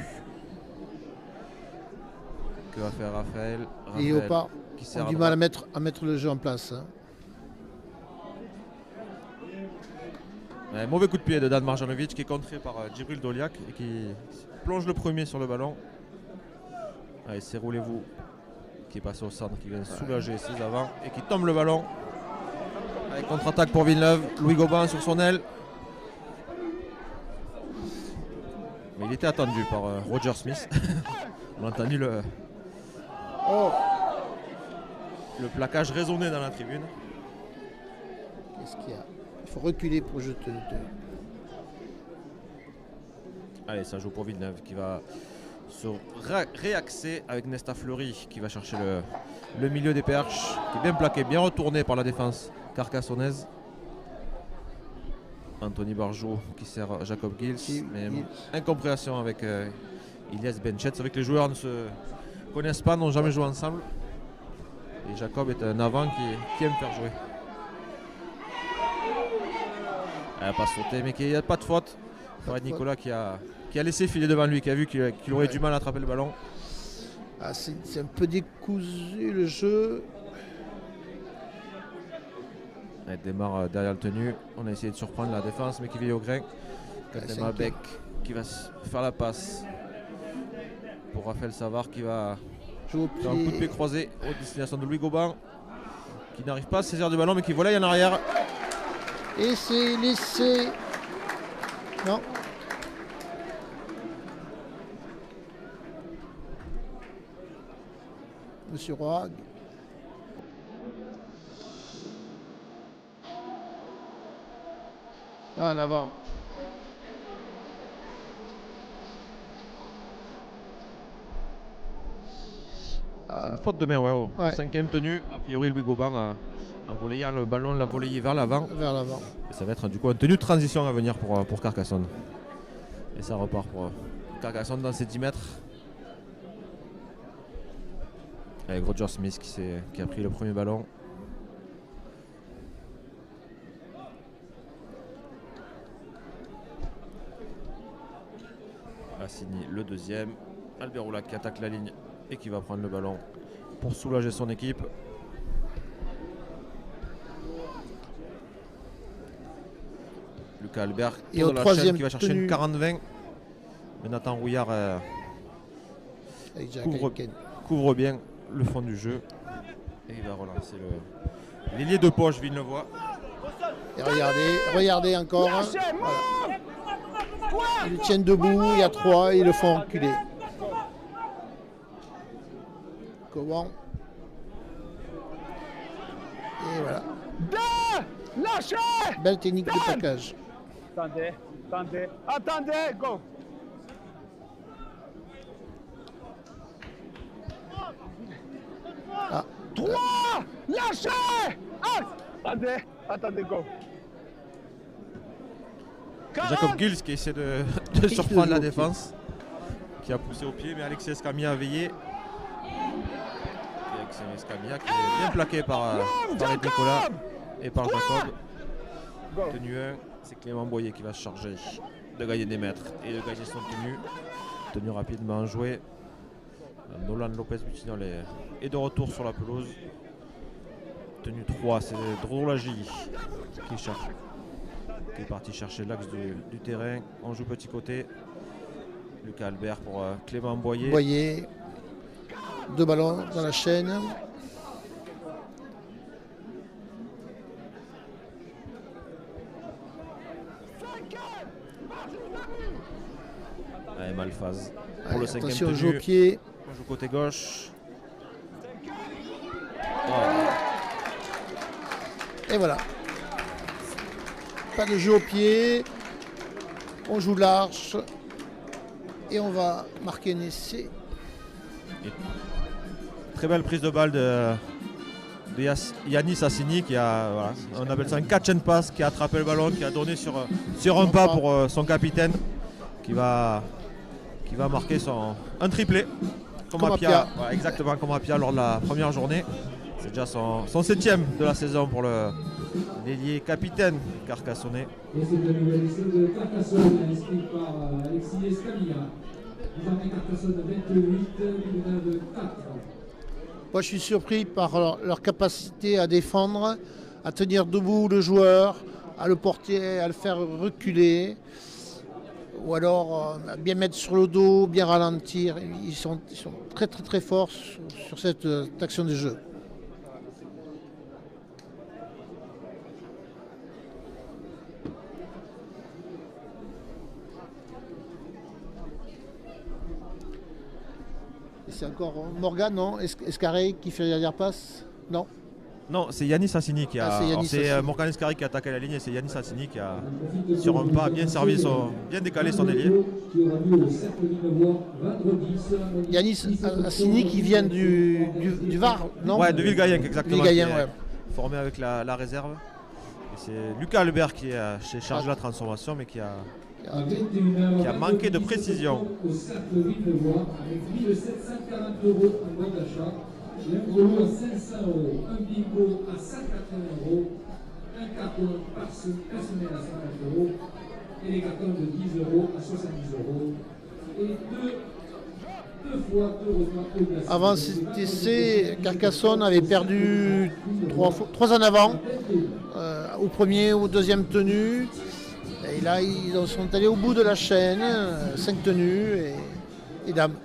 Speaker 1: Que va faire Raphaël?
Speaker 2: Et Léopard
Speaker 1: qui sert
Speaker 2: ont
Speaker 1: à
Speaker 2: du
Speaker 1: droite.
Speaker 2: mal à mettre le jeu en place. Hein.
Speaker 1: Ouais, mauvais coup de pied de Dan Marjanovic qui est contré par Djibril Doliak et qui plonge le premier sur le ballon. Allez, c'est roulez-vous qui est passé au centre, qui vient soulager ses avants et qui tombe le ballon. Allez, contre-attaque pour Villeneuve. Louis Goban sur son aile. Mais il était attendu par Roger Smith. On a entendu le plaquage résonner dans la tribune.
Speaker 2: Qu'est-ce qu'il y a? Il faut reculer pour jeter le deux.
Speaker 1: Allez, ça joue pour Villeneuve qui va se réaxer avec Nesta Fleury qui va chercher le milieu des perches, qui est bien plaqué, bien retourné par la défense carcassonnaise. Anthony Barjot qui sert Jacob Gills, mais incompréhension avec Elias Benched. C'est vrai que les joueurs ne se connaissent pas, n'ont jamais joué ensemble. Et Jacob est un avant qui aime faire jouer. Elle n'a pas sauté, mais il n'y a pas de faute. Fred Nicolas qui a laissé filer devant lui, qui a vu qu'il aurait du mal à attraper le ballon.
Speaker 2: Ah, c'est un peu décousu le jeu.
Speaker 1: Elle démarre derrière le tenu. On a essayé de surprendre la défense, mais qui vit au grain. Quentin Malbec qui va faire la passe pour Raphaël Savard qui va
Speaker 2: Joue au
Speaker 1: faire un coup de pied
Speaker 2: pied.
Speaker 1: croisé aux destinations de Louis Goban qui n'arrive pas à saisir du ballon mais qui volaille en arrière.
Speaker 2: Et c'est laissé. Non. Monsieur Roy. En avant.
Speaker 1: Faute de main, ouais.
Speaker 2: Ouais.
Speaker 1: Cinquième tenue. A priori, Louis Goban a volayé le ballon, l'a volayé vers l'avant.
Speaker 2: Vers l'avant.
Speaker 1: Et ça va être du coup une tenue de transition à venir pour Carcassonne. Et ça repart pour Carcassonne dans ses 10 mètres. Avec Roger Smith qui a pris le premier ballon. Assini le deuxième. Albert Oula qui attaque la ligne et qui va prendre le ballon pour soulager son équipe. Lucas Albert
Speaker 2: Et au
Speaker 1: dans la
Speaker 2: troisième
Speaker 1: chaîne qui va chercher
Speaker 2: tenue.
Speaker 1: une 40-20. Mais Nathan Rouillard
Speaker 2: Avec Jack
Speaker 1: Couvre.
Speaker 2: Aiken.
Speaker 1: couvre bien le fond du jeu. Et il va relancer l'ailier de poche, Villeneuvois.
Speaker 2: Et regardez encore. Voilà. Ils le tiennent debout, il y a 3, ils le font reculer. Comment? Et voilà.
Speaker 4: Lâchez!
Speaker 2: Belle technique de plaquage.
Speaker 4: Attendez, go!
Speaker 2: Ah,
Speaker 4: 3! Lâchez! Attendez, go!
Speaker 1: Jacob Gilles qui essaie de surprendre la défense. Qui a poussé au pied, mais Alexis Escamilla a veillé. Et Alexis Escamilla qui est bien plaqué par Ed Nicolas et par Jacob. Tenue 1, c'est Clément Boyer qui va se charger de gagner des mètres et de gagner son tenue. Tenue rapidement jouée. Nolan Lopez Butinol est de retour sur la pelouse. Tenue 3, c'est Drolagi qui est parti chercher l'axe du terrain. On joue petit côté. Lucas Albert pour Clément Boyer.
Speaker 2: Boyer. 2 ballons dans la chaîne.
Speaker 1: Allez, Malphase pour
Speaker 2: Allez,
Speaker 1: le cinquième
Speaker 2: attention, jeu au
Speaker 1: tenue.
Speaker 2: pied.
Speaker 1: On joue côté gauche.
Speaker 2: Et voilà. Pas de jeu au pied. On joue large. Et on va marquer un essai.
Speaker 1: Très belle prise de balle de Yanis Assini qui a, voilà, on appelle ça un catch and pass, qui a attrapé le ballon, qui a donné sur un pas pour son capitaine qui va marquer un triplé comme Apia. Voilà, exactement comme Apia lors de la première journée. C'est déjà son 7e de la saison pour l'ailier capitaine carcassonnais.
Speaker 3: Et c'est un nouvel essai de Carcassonne, inscrit par Alexis Escamilla. Désormais Carcassonne 28, Villeneuve 4.
Speaker 2: Moi, je suis surpris par leur capacité à défendre, à tenir debout le joueur, à le porter, à le faire reculer, ou alors bien mettre sur le dos, bien ralentir. Ils sont très très très forts sur cette action de jeu. C'est encore Morgan, non? Escarré qui fait la dernière passe? Non.
Speaker 1: Non, c'est Yanis Assini qui a.
Speaker 2: Ah, c'est Yanis
Speaker 1: c'est
Speaker 2: Assini.
Speaker 1: Morgan Escari qui a attaqué la ligne et c'est Yanis Assini qui a, sur un pas, bien servi, bien décalé son ailier.
Speaker 3: Qui aura lieu au Cercle Villeneuvois vendredi.
Speaker 2: Yanis Assini qui vient du Var, non?
Speaker 1: Ouais, de Villegayenc, exactement.
Speaker 2: Villegayenc,
Speaker 1: qui est
Speaker 2: ouais.
Speaker 1: Formé avec la réserve. Et c'est Lucas Albert qui est chargé de la transformation, mais qui a manqué de précision.
Speaker 3: Au Cercle Villeneuvois avec 1740 € en bon d'achat. Un rouleau à 500 €, un bingo à 180 €, un carton personnel à 50 € et les cartons de 10 € à 70 € et deux fois deux repas au glacé.
Speaker 2: Avant cet essai, Carcassonne avait perdu 3 en avant, au premier ou au deuxième tenue. Et là, ils sont allés au bout de la chaîne, 5 tenues et dames.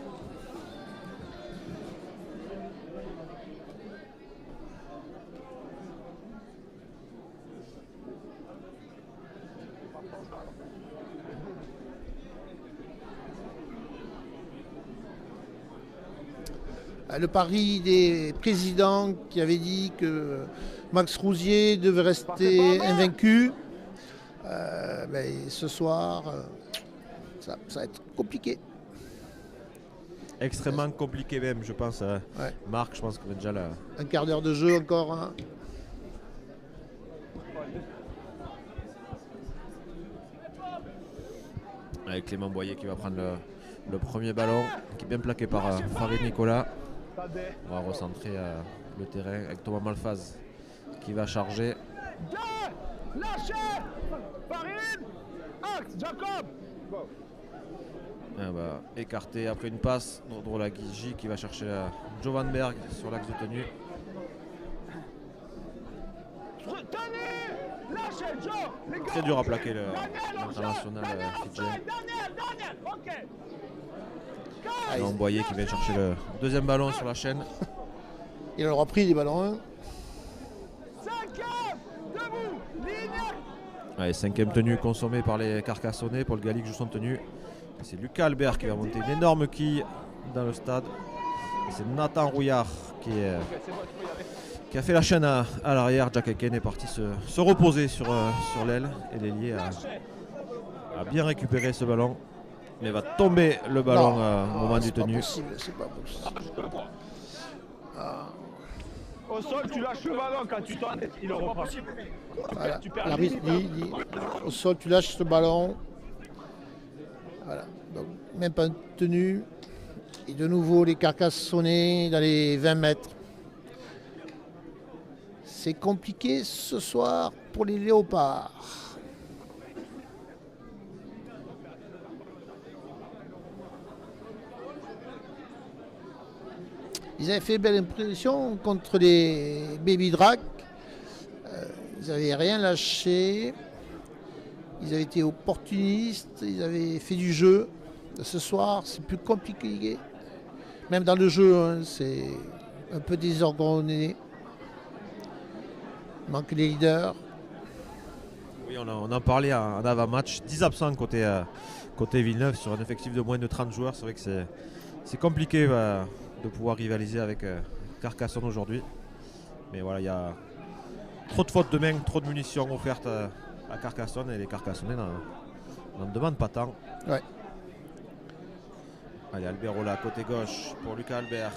Speaker 2: Le pari des présidents qui avaient dit que Max Rousier devait rester invaincu, ce soir, ça va être compliqué.
Speaker 1: Extrêmement compliqué même, je pense.
Speaker 2: Ouais.
Speaker 1: Marc, je pense qu'on va déjà là.
Speaker 2: Un quart d'heure de jeu encore. Hein.
Speaker 1: Avec Clément Boyer qui va prendre le premier ballon, qui est bien plaqué par Farid Nicolas. On va recentrer le terrain avec Thomas Malfaz qui va charger.
Speaker 4: Lâchez Farid, axe, Jacob.
Speaker 1: Écarté après une passe, Drolagiji qui va chercher Jovan Berg sur l'axe de tenue. Très dur à plaquer l'international fidjien. Clément Boyer qui vient chercher le deuxième ballon sur la chaîne.
Speaker 2: Il aura pris des ballons. Hein.
Speaker 1: Allez, cinquième tenue consommée par les Carcassonnais. Paul Gallic joue son tenue. C'est Lucas Albert qui va monter une énorme quille dans le stade. C'est Nathan Rouillard qui a fait la chaîne à l'arrière. Jack Eken est parti se reposer sur l'aile. Et l'ailier a bien récupéré ce ballon. Mais va tomber le ballon au moment du tenue.
Speaker 2: C'est pas possible.
Speaker 4: Au sol, tu lâches le ballon quand tu tournes, il le reprend.
Speaker 2: Voilà. L'arbitre dit au sol, tu lâches ce ballon. Voilà. Donc, même pas une tenue. Et de nouveau, les Carcassonnais dans les 20 mètres. C'est compliqué ce soir pour les Léopards. Ils avaient fait belle impression contre les Baby Drac. Ils n'avaient rien lâché. Ils avaient été opportunistes. Ils avaient fait du jeu. Ce soir, c'est plus compliqué. Même dans le jeu, hein, c'est un peu désordonné. Il manque les leaders.
Speaker 1: Oui, on en parlait en avant-match. 10 absents côté Villeneuve sur un effectif de moins de 30 joueurs. C'est vrai que c'est compliqué de pouvoir rivaliser avec Carcassonne aujourd'hui. Mais voilà, il y a trop de fautes de main, trop de munitions offertes à Carcassonne et les Carcassonnais n'en demandent pas tant.
Speaker 2: Ouais.
Speaker 1: Allez, Alberola côté gauche pour Lucas Albert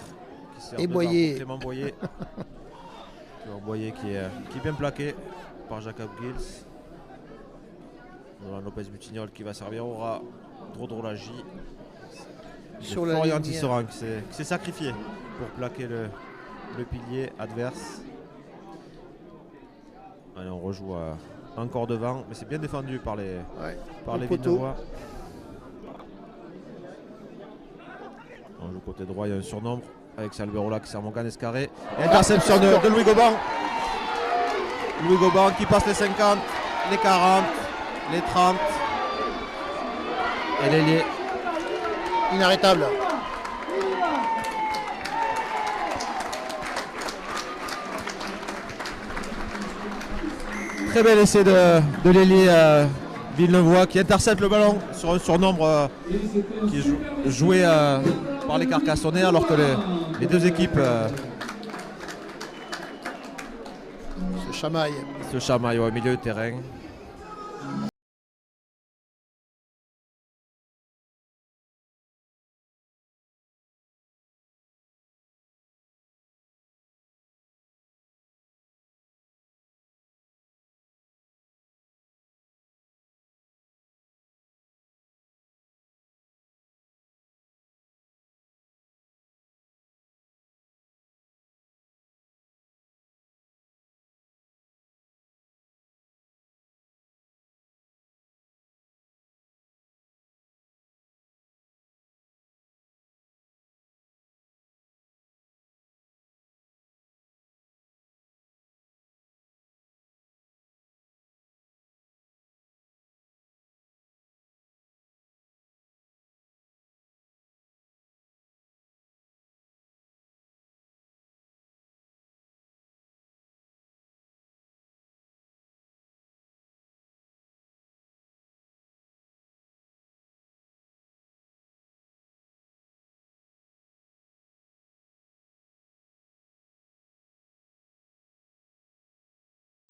Speaker 1: qui sert
Speaker 2: Et
Speaker 1: devant
Speaker 2: Boyer.
Speaker 1: pour Clément Boyer. Clément Boyer qui est bien plaqué par Jacob Gils. Nolan Lopez Butignol qui va servir au ras. Drolagi.
Speaker 2: Sur la
Speaker 1: Florian
Speaker 2: ligne.
Speaker 1: Tisserand qui s'est sacrifié pour plaquer le pilier adverse. Allez, on rejoue encore devant, mais c'est bien défendu par les
Speaker 2: poteau.
Speaker 1: Villeneuvois. On joue côté droit, il y a un surnombre avec Alberola qui sert Morgan Escarré. Interception de Louis Goban. Louis Goban qui passe les 50, les 40, les 30. Et l'ailier.
Speaker 2: Inarrêtable.
Speaker 1: Très bel essai de l'ailier Villeneuvois qui intercepte le ballon sur un surnombre qui est joué par les Carcassonnais alors que les deux équipes se chamaillent au milieu de terrain.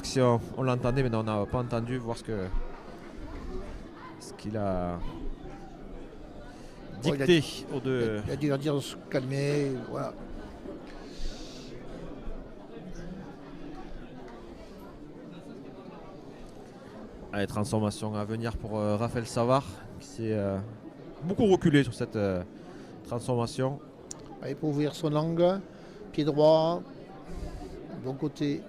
Speaker 1: si on l'entendait, mais non, on n'a pas entendu, voir ce qu'il a dicté aux deux.
Speaker 2: Il a dû leur dire de se calmer, voilà.
Speaker 1: Allez, transformation à venir pour Raphaël Savard, qui s'est beaucoup reculé sur cette transformation.
Speaker 2: Allez, pour ouvrir son angle, pied droit, bon côté.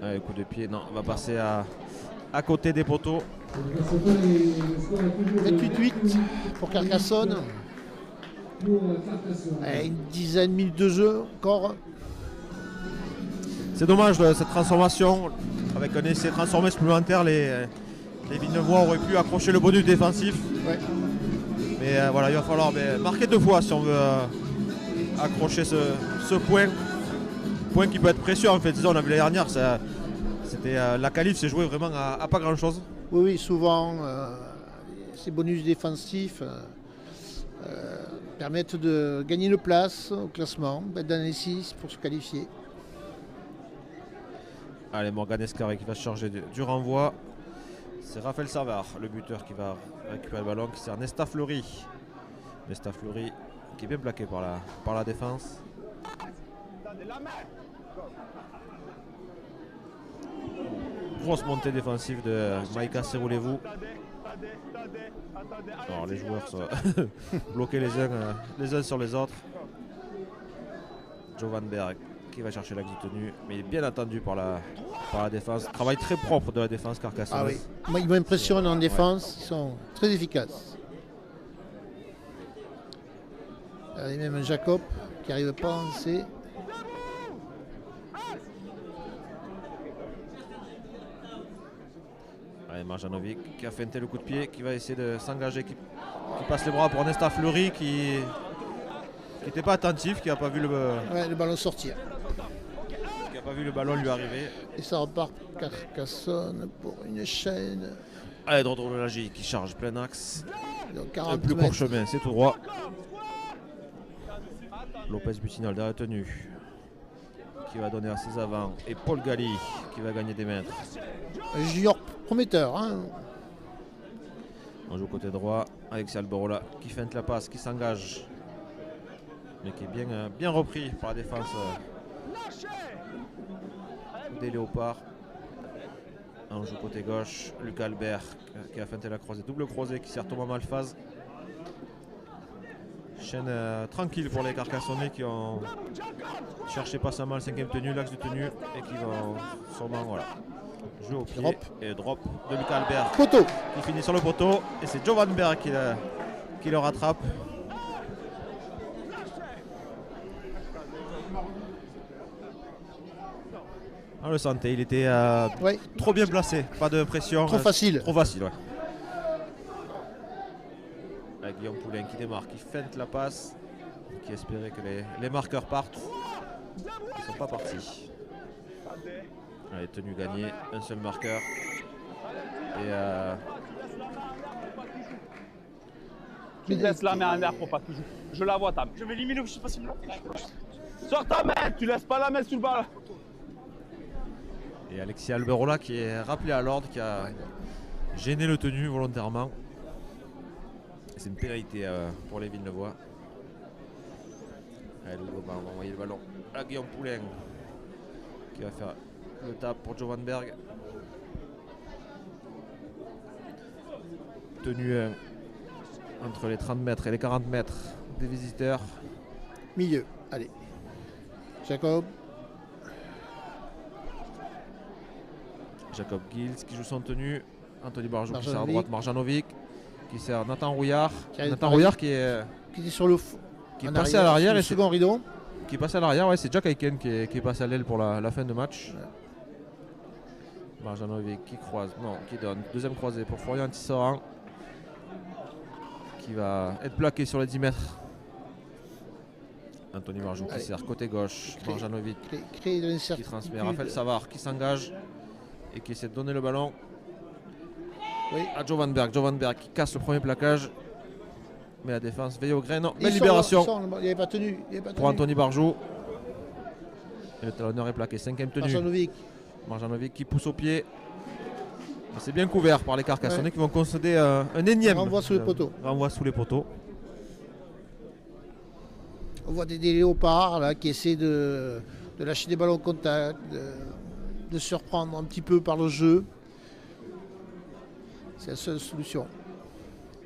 Speaker 1: Allez, coup de pied, non, on va passer à côté des poteaux.
Speaker 2: 28-8 pour Carcassonne. Allez, une dizaine de minutes de jeu encore.
Speaker 1: C'est dommage cette transformation. Avec un essai transformé supplémentaire, les Villeneuvois auraient pu accrocher le bonus défensif.
Speaker 2: Ouais.
Speaker 1: Mais voilà, il va falloir marquer 2 fois si on veut accrocher ce point. Point qui peut être précieux en fait. Disons, on a vu l'année dernière, la qualif s'est jouée vraiment à pas grand chose.
Speaker 2: Oui, souvent, ces bonus défensifs permettent de gagner une place au classement, d'être dans les 6 pour se qualifier.
Speaker 1: Allez, Morgan Escarré qui va se charger du renvoi. C'est Raphaël Savard, le buteur, qui va récupérer le ballon, qui sert Nesta Fleury. Nesta Fleury qui est bien plaqué par la défense. Grosse montée défensive de Maïka Seroulevou. Alors les joueurs sont bloqués les uns sur les autres. Jovan Berg qui va chercher la tenue, mais il est bien attendu par la défense. Travail très propre de la défense carcassonne.
Speaker 2: Ah oui. Moi, ils m'impressionnent en défense, ils sont très efficaces. Il y a même Jacob qui n'arrive pas à lancer.
Speaker 1: Allez, Marjanovic qui a feinté le coup de pied, qui va essayer de s'engager, qui passe les bras pour Nesta Fleury qui n'était pas attentif, qui n'a pas vu
Speaker 2: le ballon sortir.
Speaker 1: Qui n'a pas vu le ballon lui arriver.
Speaker 2: Et ça repart pour Carcassonne pour une chaîne.
Speaker 1: Allez, Drodrolagi qui charge plein axe.
Speaker 2: Donc
Speaker 1: Le
Speaker 2: 40
Speaker 1: plus
Speaker 2: mètres.
Speaker 1: court chemin, c'est tout droit. Lopez Butinol derrière la tenue, qui va donner à ses avants. Et Paul Galli qui va gagner des mètres.
Speaker 2: Un junior prometteur. Hein.
Speaker 1: On joue côté droit. Alexis Alberola qui feinte la passe, qui s'engage. Mais qui est bien repris par la défense des Léopards. On joue côté gauche. Lucas Albert qui a feinté la croisée. Double croisée qui sert Thomas Malphaz. Chaîne tranquille pour les Carcassonnais qui ont cherché patiemment le 5e tenue, l'axe de tenue, et qui vont sûrement jouer au pied. Et drop de Lucas Albert
Speaker 2: Poteau.
Speaker 1: qui finit sur le poteau. Et c'est Jovan Berg qui le rattrape. On le sentait, il était trop bien placé, pas de pression.
Speaker 2: Trop facile.
Speaker 1: Trop facile, ouais. Avec Guillaume Poulain qui démarre, qui feinte la passe, qui espérait que les marqueurs partent. Ils ne sont pas partis. Allez, tenue gagnée, un seul marqueur. Et
Speaker 4: Tu te laisses la main en l'air pour pas toujours. Je la vois ta main. Je vais éliminer, je sais pas si sors ta main, tu laisses pas la main sur le ballon.
Speaker 1: Et Alexis Alberola qui est rappelé à l'ordre, qui a gêné le tenu volontairement. C'est une pénalité pour les Villeneuvois. Allez, on va envoyer le ballon à Guillaume Poulain qui va faire le tap pour Jovan Berg. Tenue entre les 30 mètres et les 40 mètres des visiteurs.
Speaker 2: Milieu. Allez. Jacob.
Speaker 1: Jacob Gils qui joue son tenue. Anthony Barjou qui sert à
Speaker 2: Marjanovic.
Speaker 1: droite. Marjanovic qui sert Nathan Rouillard.
Speaker 2: Qui arrive
Speaker 1: Nathan
Speaker 2: par-
Speaker 1: Rouillard qui est
Speaker 2: sur le
Speaker 1: qui est
Speaker 2: en
Speaker 1: passé à l'arrière.
Speaker 2: sur le
Speaker 1: Et c'est-
Speaker 2: second rideau.
Speaker 1: qui est passé à l'arrière, ouais, c'est Jack Aiken qui est passé à l'aile pour la fin de match. Marjanovic qui croise, non, qui donne. Deuxième croisée pour Florian Tisserand qui va être plaqué sur les 10 mètres. Anthony Marjou qui
Speaker 2: Allez.
Speaker 1: sert côté gauche.
Speaker 2: Clé.
Speaker 1: Marjanovic
Speaker 2: Créer de
Speaker 1: qui
Speaker 2: l'incertitude.
Speaker 1: transmet. Raphaël Savard qui s'engage et qui essaie de donner le ballon
Speaker 2: Oui.
Speaker 1: à Jovan Berg. Jovan Berg qui casse le premier plaquage. mais la défense veille au grain. Non,
Speaker 2: Il
Speaker 1: belle
Speaker 2: sort,
Speaker 1: libération
Speaker 2: il sort, il n'avait pas tenu.
Speaker 1: pour Anthony Barjot. Et le talonneur est plaqué. 5e tenue.
Speaker 2: Marjanovic.
Speaker 1: Marjanovic qui pousse au pied. Et c'est bien couvert par les Carcassonnais qui vont concéder un énième.
Speaker 2: Renvoi sous les poteaux.
Speaker 1: Renvoi sous les poteaux.
Speaker 2: On voit des léopards là, qui essaient de lâcher des ballons au contact, de surprendre un petit peu par le jeu. C'est la seule solution.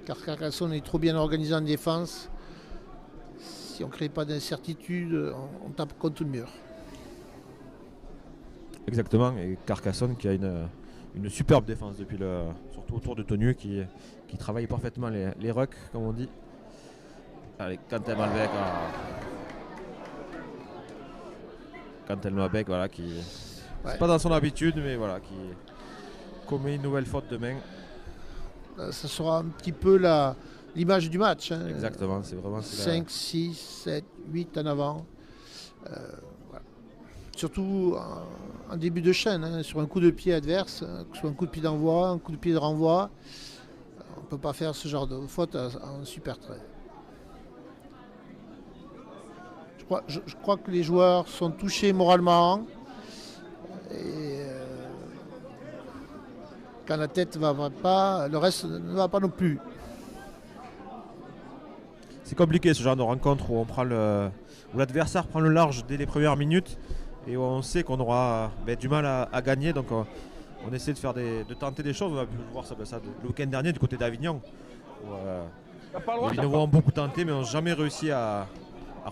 Speaker 2: Car Carcassonne est trop bien organisé en défense. Si on ne crée pas d'incertitude, on tape contre le mur.
Speaker 1: Exactement. Et Carcassonne qui a une superbe défense depuis surtout autour de Tonu qui travaille parfaitement les rucks, comme on dit. Avec Quentin Malbec. Quentin Malbec, voilà, qui. C'est pas dans son habitude, mais voilà, qui commet une nouvelle faute de main.
Speaker 2: Ça sera un petit peu l'image du match. Hein.
Speaker 1: Exactement, c'est vraiment.
Speaker 2: 5, 6, 7, 8 en avant. Voilà. Surtout en début de chaîne, hein, sur un coup de pied adverse, que ce soit un coup de pied d'envoi, un coup de pied de renvoi. On ne peut pas faire ce genre de faute en super trait. Je crois que les joueurs sont touchés moralement. Et quand la tête ne va pas, le reste ne va pas non plus.
Speaker 1: C'est compliqué ce genre de rencontre où où l'adversaire prend le large dès les premières minutes et où on sait qu'on aura du mal à gagner. Donc on essaie de tenter des choses. On a pu voir ça le week-end dernier du côté d'Avignon. Les Vinois ont beaucoup tenté mais n'ont jamais réussi à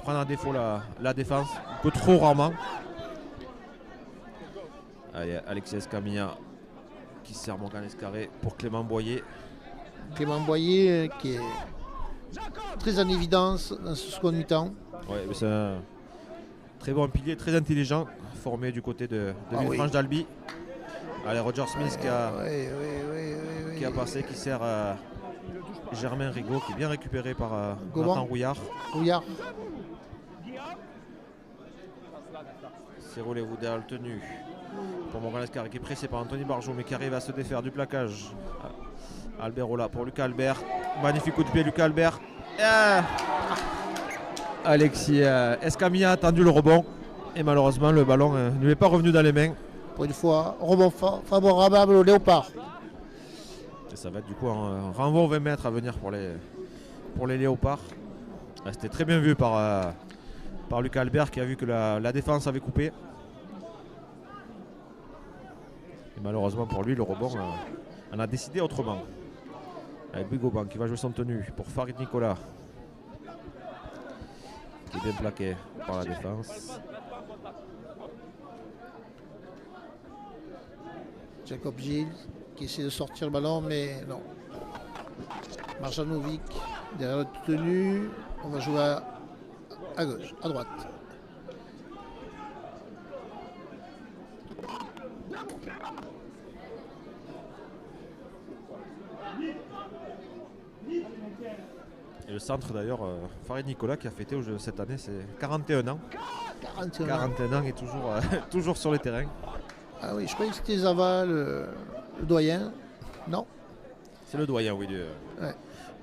Speaker 1: prendre en défaut la défense, un peu trop rarement. Allez, Alexis Escamilla qui sert Morgan Escarré pour Clément Boyer.
Speaker 2: Clément Boyer qui est très en évidence dans ce second mi-temps.
Speaker 1: Ouais, c'est un très bon pilier, très intelligent, formé du côté de Villefranche d'Albi. Allez, Roger Smith qui a passé, qui sert Germain Rigaud, qui est bien récupéré par Nathan Rouillard. Cyril Levoudal tenu pour Morgan Escarré qui est pressé par Anthony Barjot mais qui arrive à se défaire du plaquage. Albert Ola pour Lucas Albert. Magnifique coup de pied Lucas Albert. Alexis Escamilla a tendu le rebond et malheureusement le ballon ne lui est pas revenu dans les mains.
Speaker 2: Pour une fois, rebond favorable au Léopard.
Speaker 1: Et ça va être du coup un renvoi aux 20 mètres à venir pour les Léopards. C'était très bien vu par Lucas Albert qui a vu que la défense avait coupé. Et malheureusement pour lui, le rebond en a décidé autrement. Avec Bigoban qui va jouer son tenue pour Farid Nicolas. Qui est bien plaqué par la défense.
Speaker 2: Jacob Gilles qui essaie de sortir le ballon, mais non. Marjanovic derrière le tenue. On va jouer à gauche, à droite.
Speaker 1: Et le centre d'ailleurs, Farid Nicolas qui a fêté cette année, c'est 41 ans. 41 ans et toujours sur les terrains.
Speaker 2: Ah oui, je croyais que c'était Zaval, le doyen. Non.
Speaker 1: C'est le doyen, oui,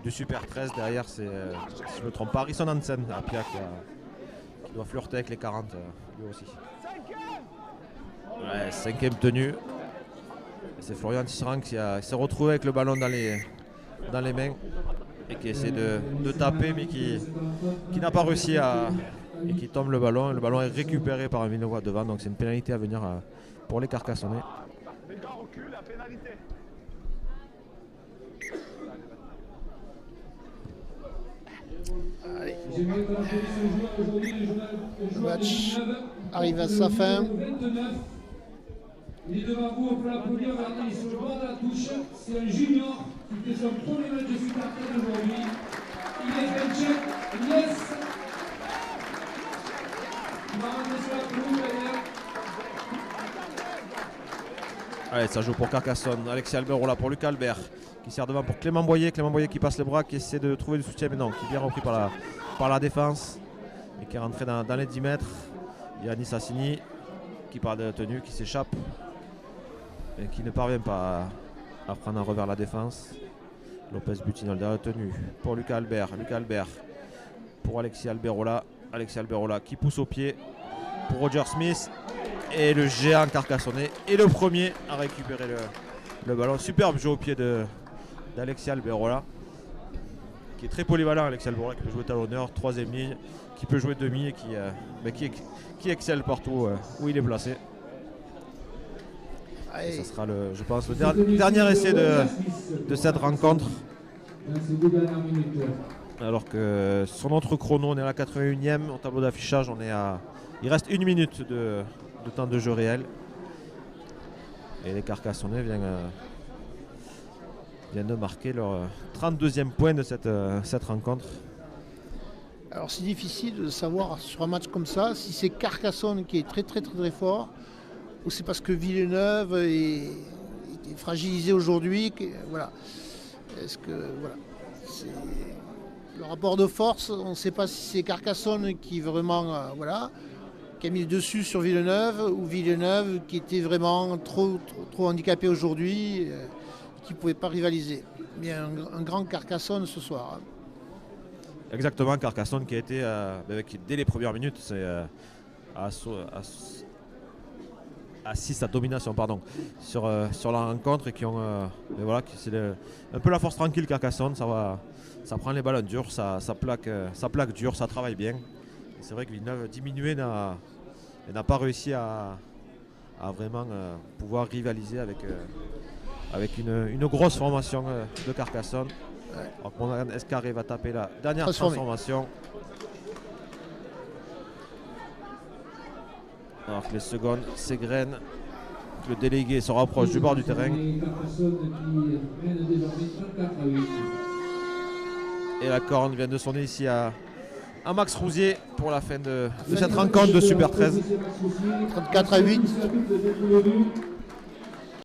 Speaker 1: du Super 13. Derrière, c'est, si je ne me trompe pas, Harrison Hansen à Pia qui doit flirter avec les 40, lui aussi. Ouais, 5e tenue. Et c'est Florian Tisserand qui s'est retrouvé avec le ballon dans les mains et qui essaie de taper, mais qui n'a pas réussi et qui tombe le ballon. Le ballon est récupéré par un Vinois devant, donc c'est une pénalité à venir pour les Carcassonnais.
Speaker 2: Allez. Le match arrive à sa fin.
Speaker 3: Il est devant vous, on peut l'applaudir, regardez, sur le bord de la touche, c'est un junior qui fait son premier match de Super 13 aujourd'hui. Il est Belchuk, yes. Il va rentrer sur la pelouse derrière.
Speaker 1: Allez, ça joue pour Carcassonne. Alexis Albert là pour Lucas Albert qui sert devant pour Clément Boyer. Clément Boyer qui passe les bras, qui essaie de trouver du soutien, mais non, qui est bien repris par la défense et qui est rentré dans les 10 mètres. Yannis Assini qui part de la tenue, qui s'échappe et qui ne parvient pas à prendre en revers la défense. Lopez Butinol dans la tenue pour Lucas Albert. Lucas Albert pour Alexis Alberola. Alexis Alberola qui pousse au pied pour Roger Smith. Et le géant Carcassonnais est le premier à récupérer le ballon. Superbe jeu au pied d'Alexis Alberola, qui est très polyvalent. Alexis Alberola qui peut jouer talonneur, troisième ligne, qui peut jouer demi et qui excelle partout où il est placé. Et ça sera, je pense, le dernier essai de cette rencontre. Alors que sur notre chrono, on est à la 81e. Au tableau d'affichage, il reste 1 minute de temps de jeu réel. Et les Carcassonnais viennent de marquer leur 32e point de cette rencontre.
Speaker 2: Alors c'est difficile de savoir sur un match comme ça si c'est Carcassonne qui est très très très très fort ou c'est parce que Villeneuve est fragilisé aujourd'hui. Voilà. Est-ce que voilà, le rapport de force, on ne sait pas si c'est Carcassonne qui vraiment qui a mis le dessus sur Villeneuve ou Villeneuve qui était vraiment trop handicapé aujourd'hui, qui ne pouvait pas rivaliser. Mais un grand Carcassonne ce soir.
Speaker 1: Exactement, Carcassonne qui a été, dès les premières minutes, c'est assiste à domination sur la rencontre et qui ont c'est un peu la force tranquille Carcassonne. Ça prend les ballons durs, ça plaque dur, ça travaille bien. Et c'est vrai que Villeneuve diminué n'a pas réussi à vraiment pouvoir rivaliser avec une grosse formation de Carcassonne. Alors que Monaghan Escarré va taper la dernière transformation. Alors que les secondes s'égrènent, le délégué se rapproche du bord du terrain. Et la corne vient de sonner ici à Max Rousier pour la fin de cette rencontre de Super 13.
Speaker 2: 34-8.